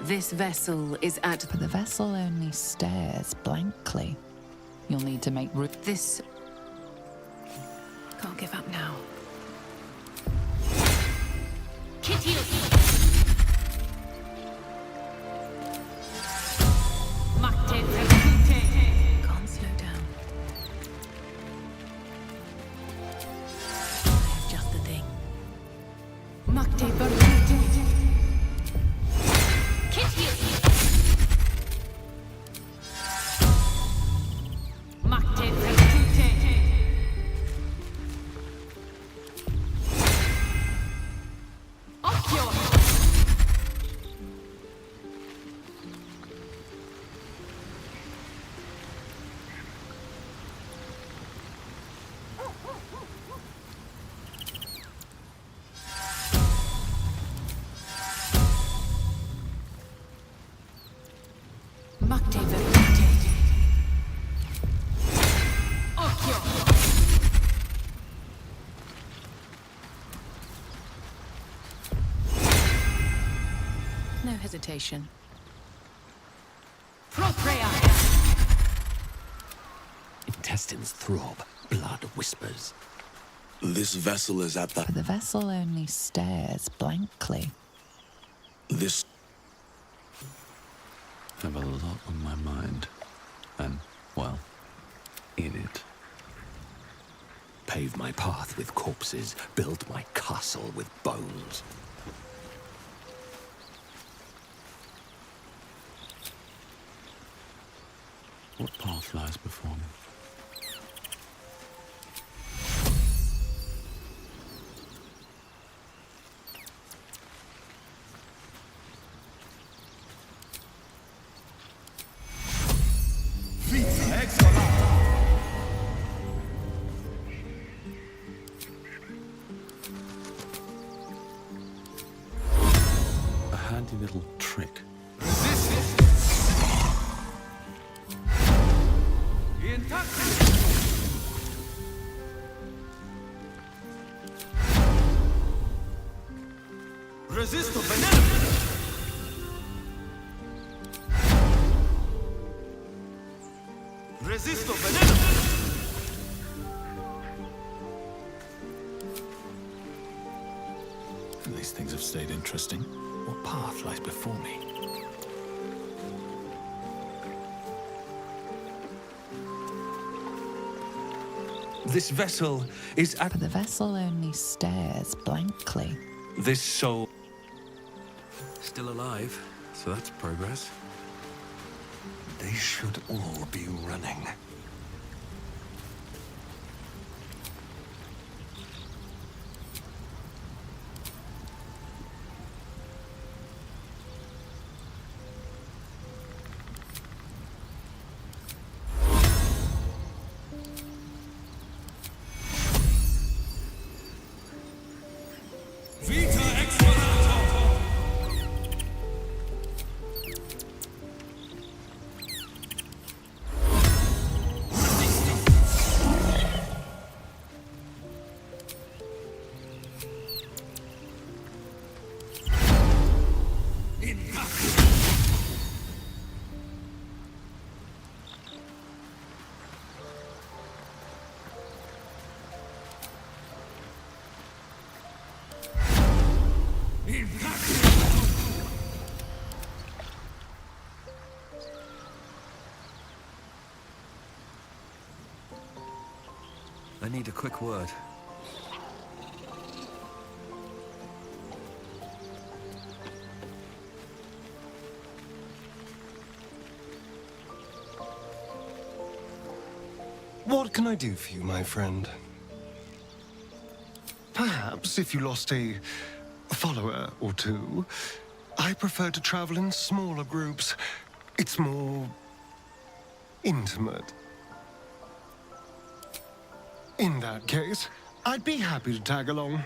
This vessel is at... But the vessel only stares blankly. You'll need to make room. This... Can't give up now. Can't slow down. I have just the thing. No hesitation. Intestines throb, blood whispers. This vessel is at the... But the vessel only stares blankly. This... I have a lot on my mind. And, well, in it. Pave my path with corpses, build my castle with bones. What path lies before me? lovely little trick. Resisto veneno! Resisto veneno! These things have stayed interesting. What path lies before me? This vessel is at... But the vessel only stares blankly. This soul... Still alive, so that's progress. They should all be running. I need a quick word. What can I do for you, my friend? Perhaps if you lost a follower or two, I prefer to travel in smaller groups. It's more intimate. In that case, I'd be happy to tag along.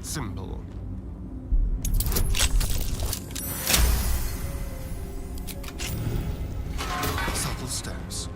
Simple. Subtle steps.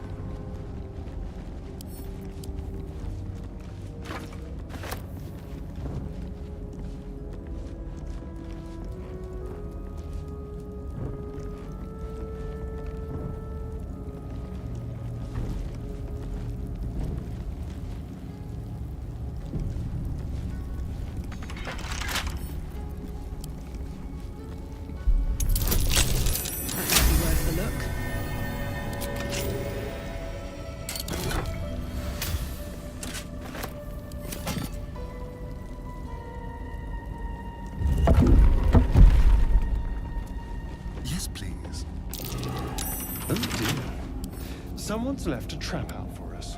Someone's left a trap out for us.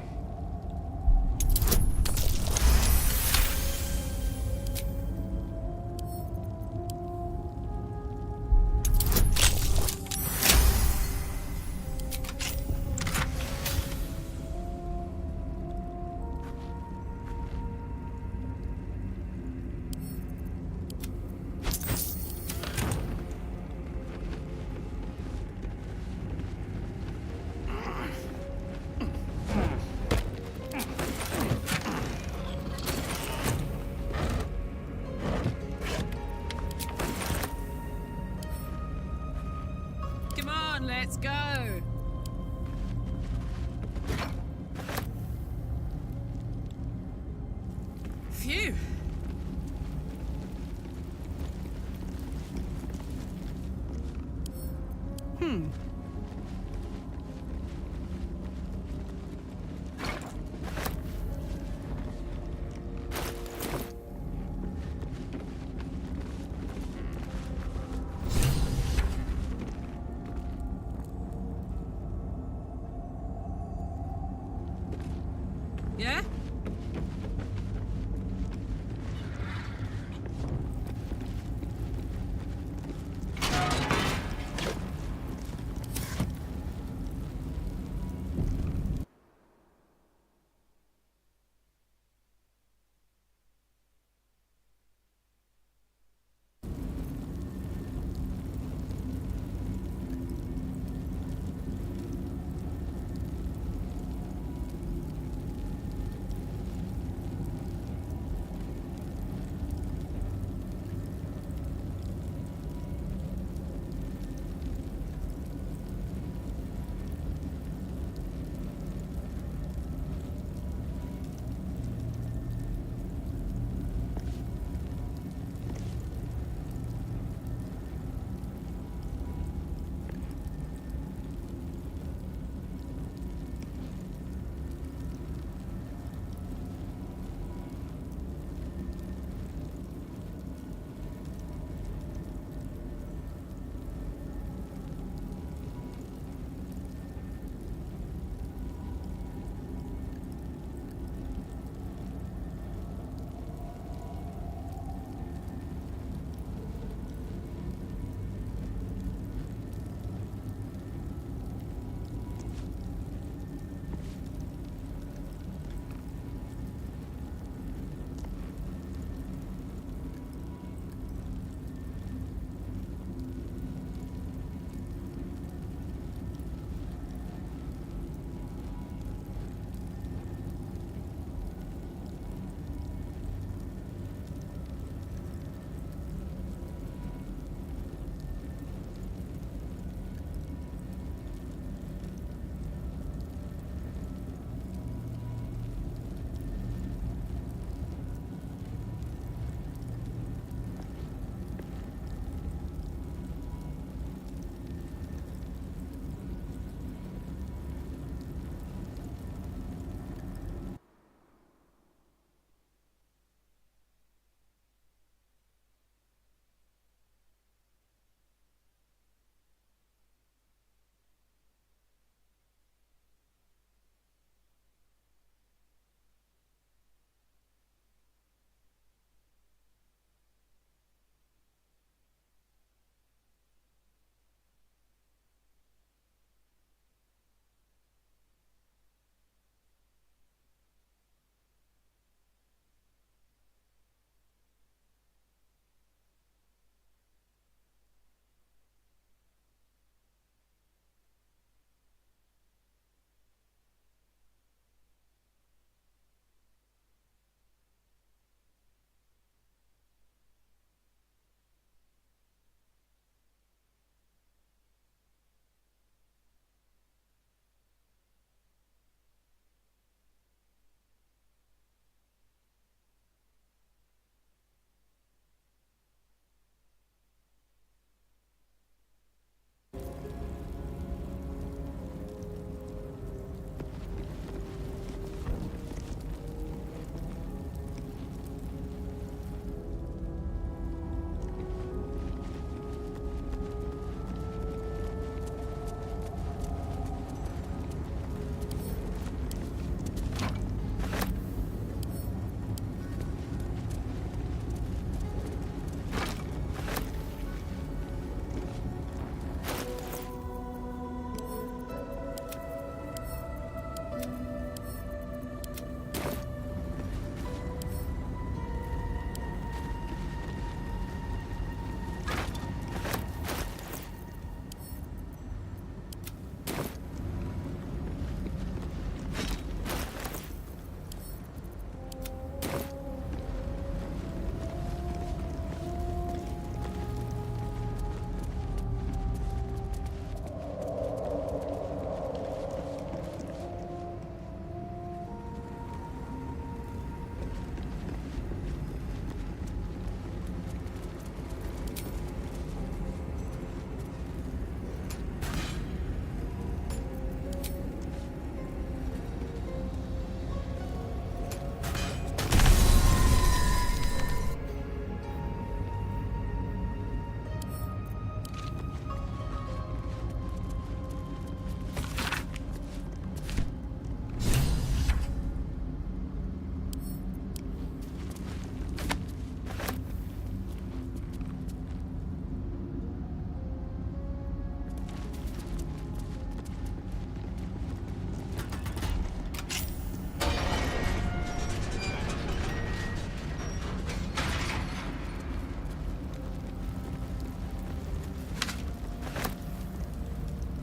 on, let's go. Phew. Yeah?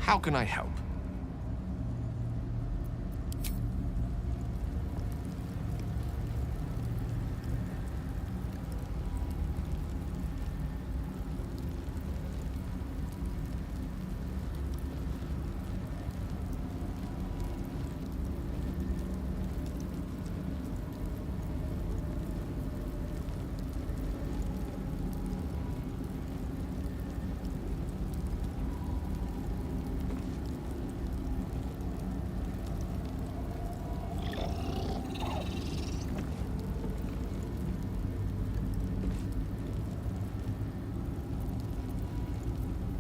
How can I help?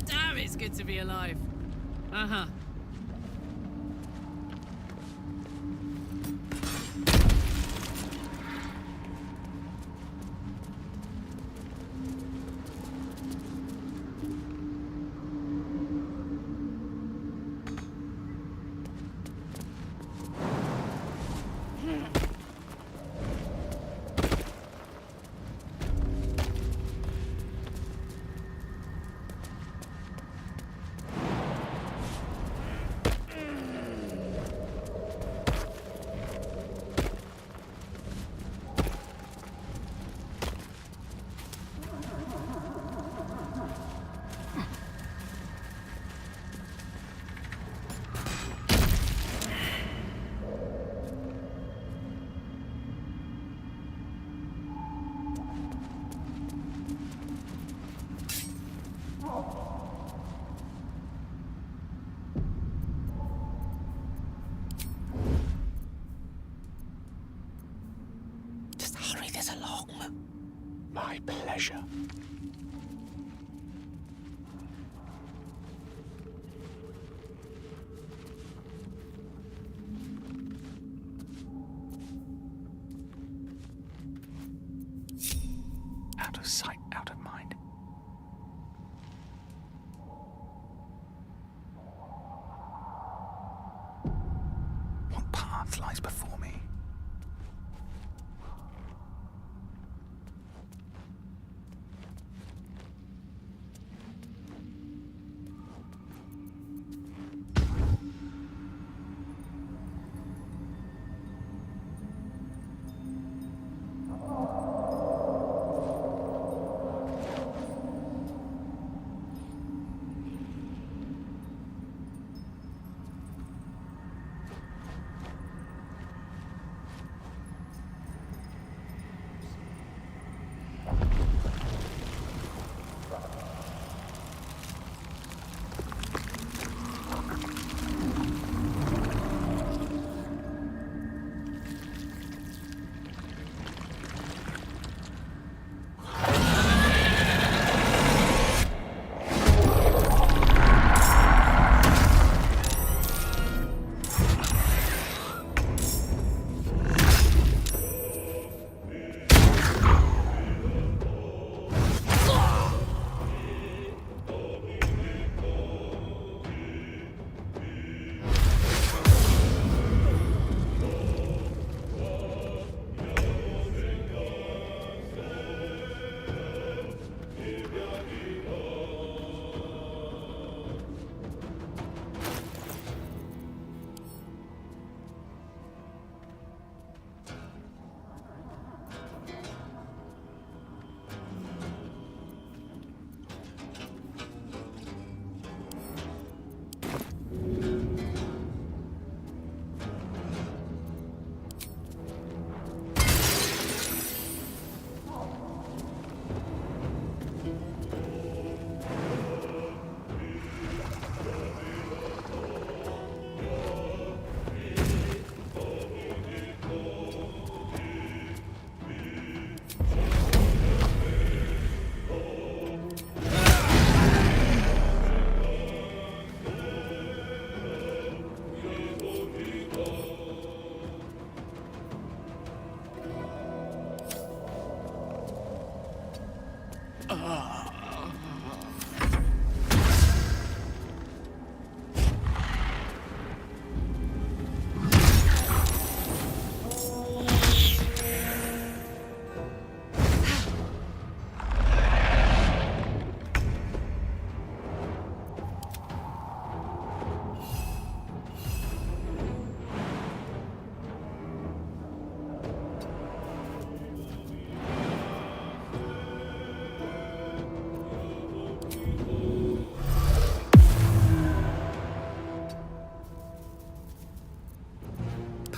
Damn, it's good to be alive. Uh-huh. Just hurry this along. My pleasure. Out of sight, out of mind. What path lies before me?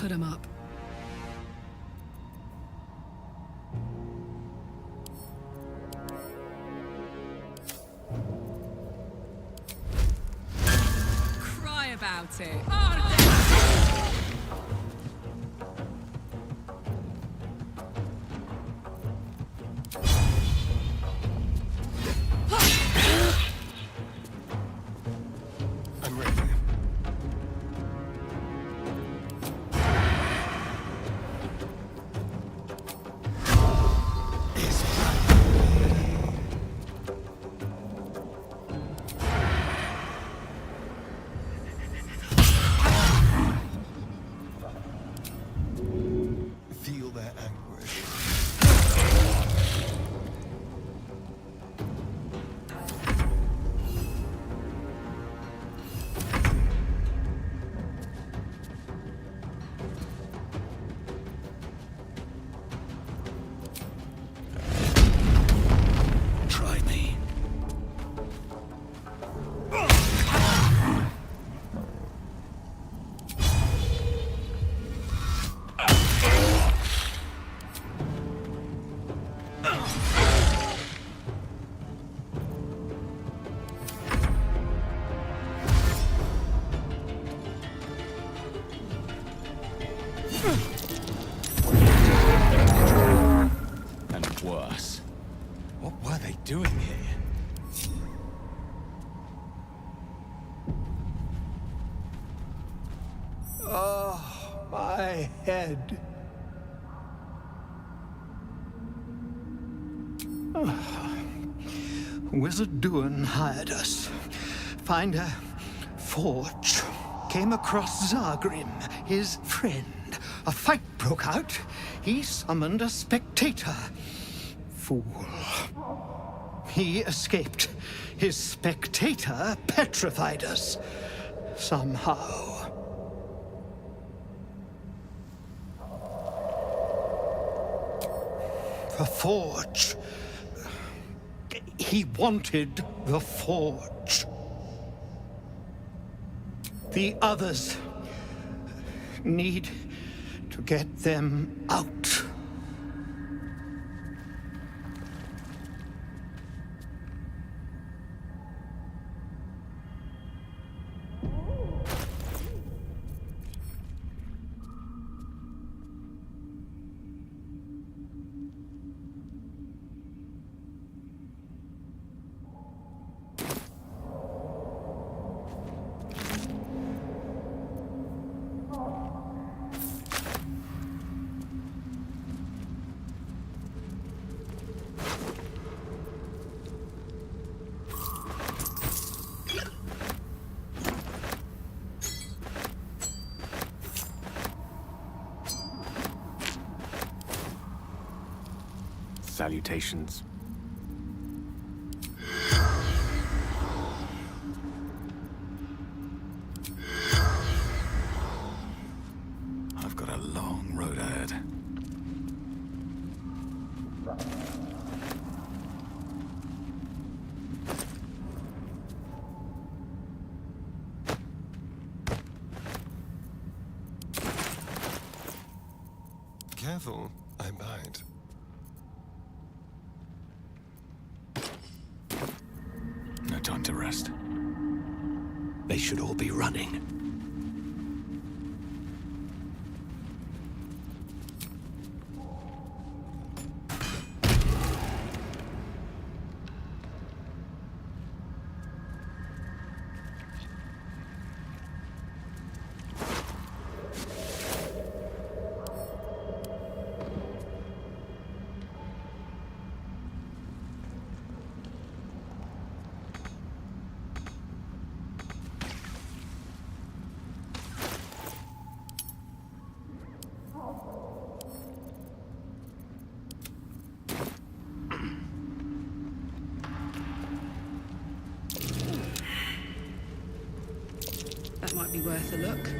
put him up. Cry about it. I'm ready. Feel their anguish. Try me. And worse. What were they doing here? Oh, my head. Wizard Duan hired us. Find a forge. Came across Zargrim, his friend. A fight broke out. He summoned a spectator. Fool. He escaped. His spectator petrified us. Somehow. The forge. He wanted the forge. The others need to get them out. Salutations. I've got a long road ahead. Careful, I bite. No time to rest. They should all be running. That might be worth a look.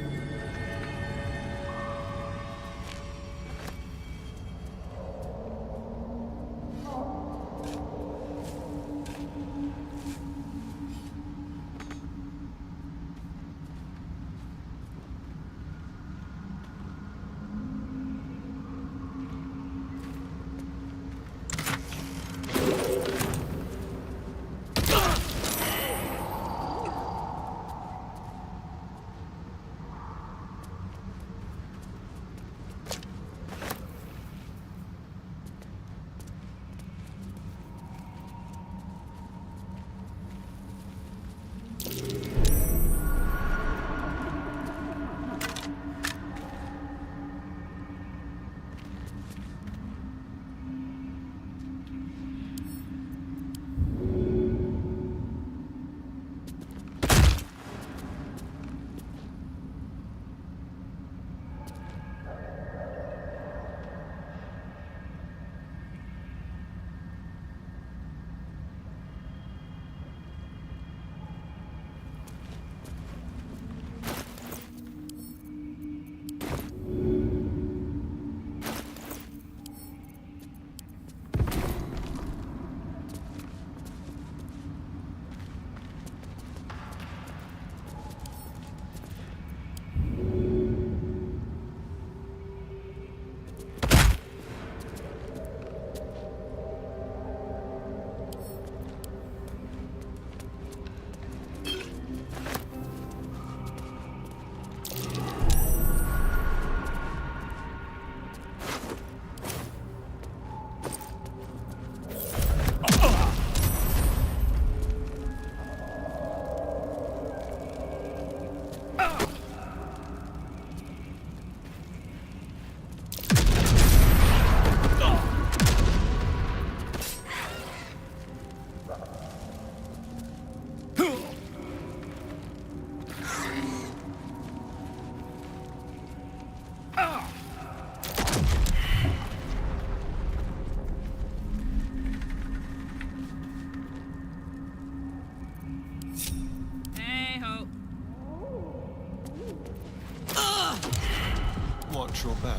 watch your back.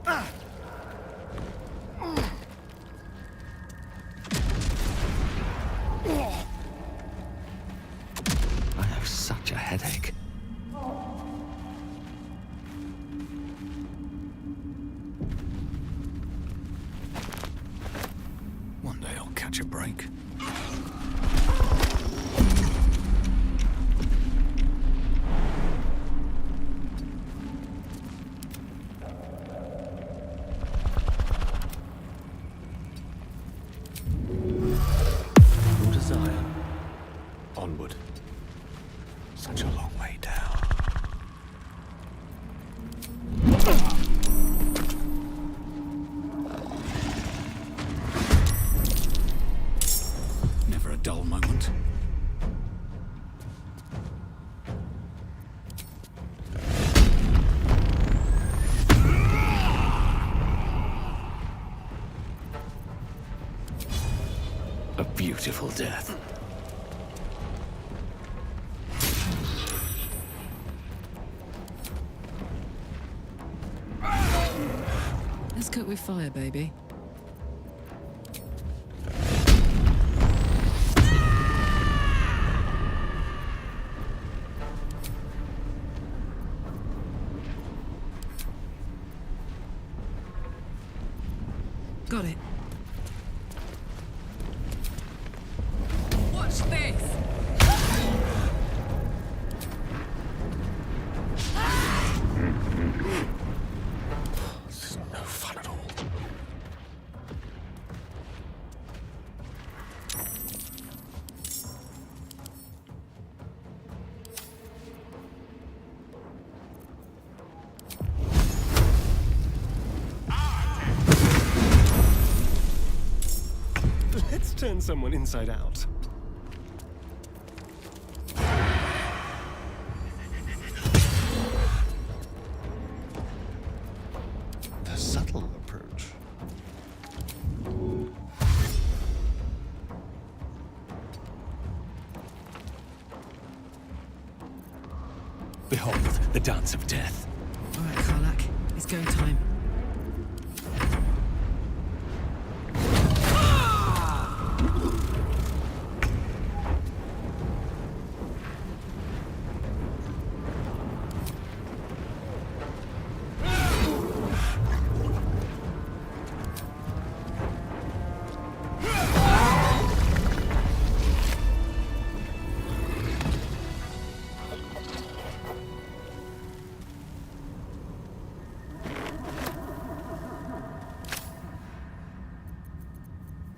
I have such a headache. One day I'll catch a break. Your desire. Onward. Such a long way down. Never a dull moment. A beautiful death. Let's cook with fire, baby. Got it. Watch this! This is no fun at all. Let's turn someone inside out. The subtle approach. Behold, the dance of death. All right, Karlak. It's go time.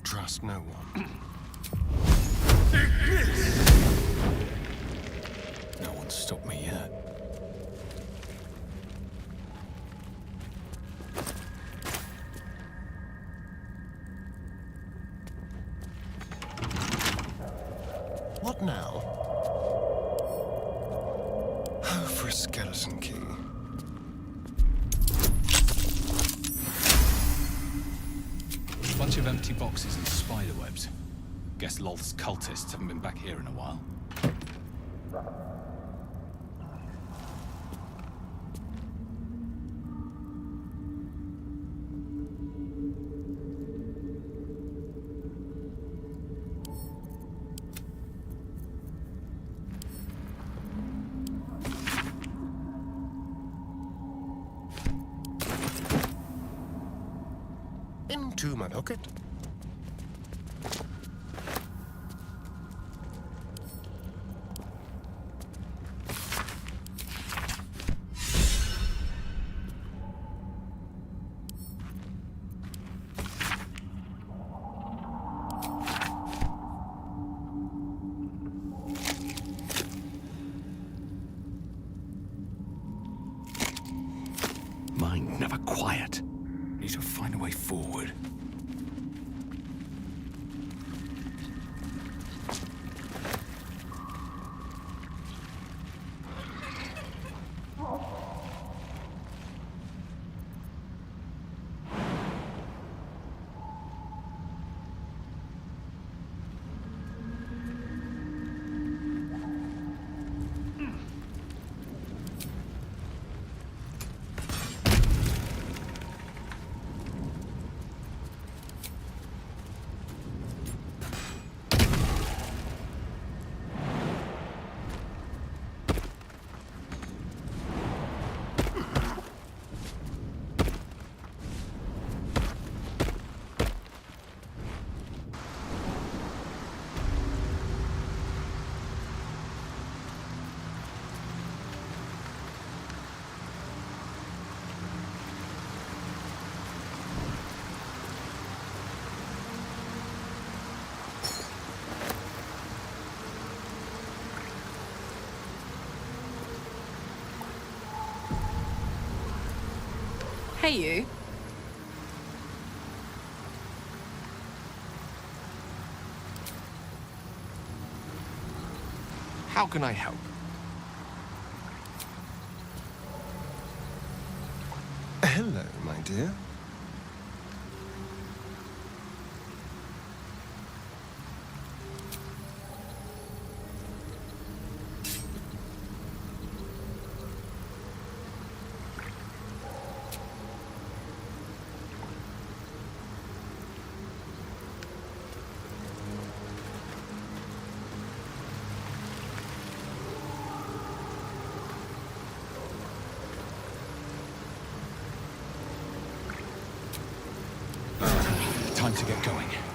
Trust no one. No one's stopped me yet. What now? Oh, for a skeleton key. Bunch of empty boxes and spider webs. Guess Lolth's cultists haven't been back here in a while. Into my pocket. Mind never quiet. Need to find a way forward. pay you? How can I help? Hello, my dear. Time to get going.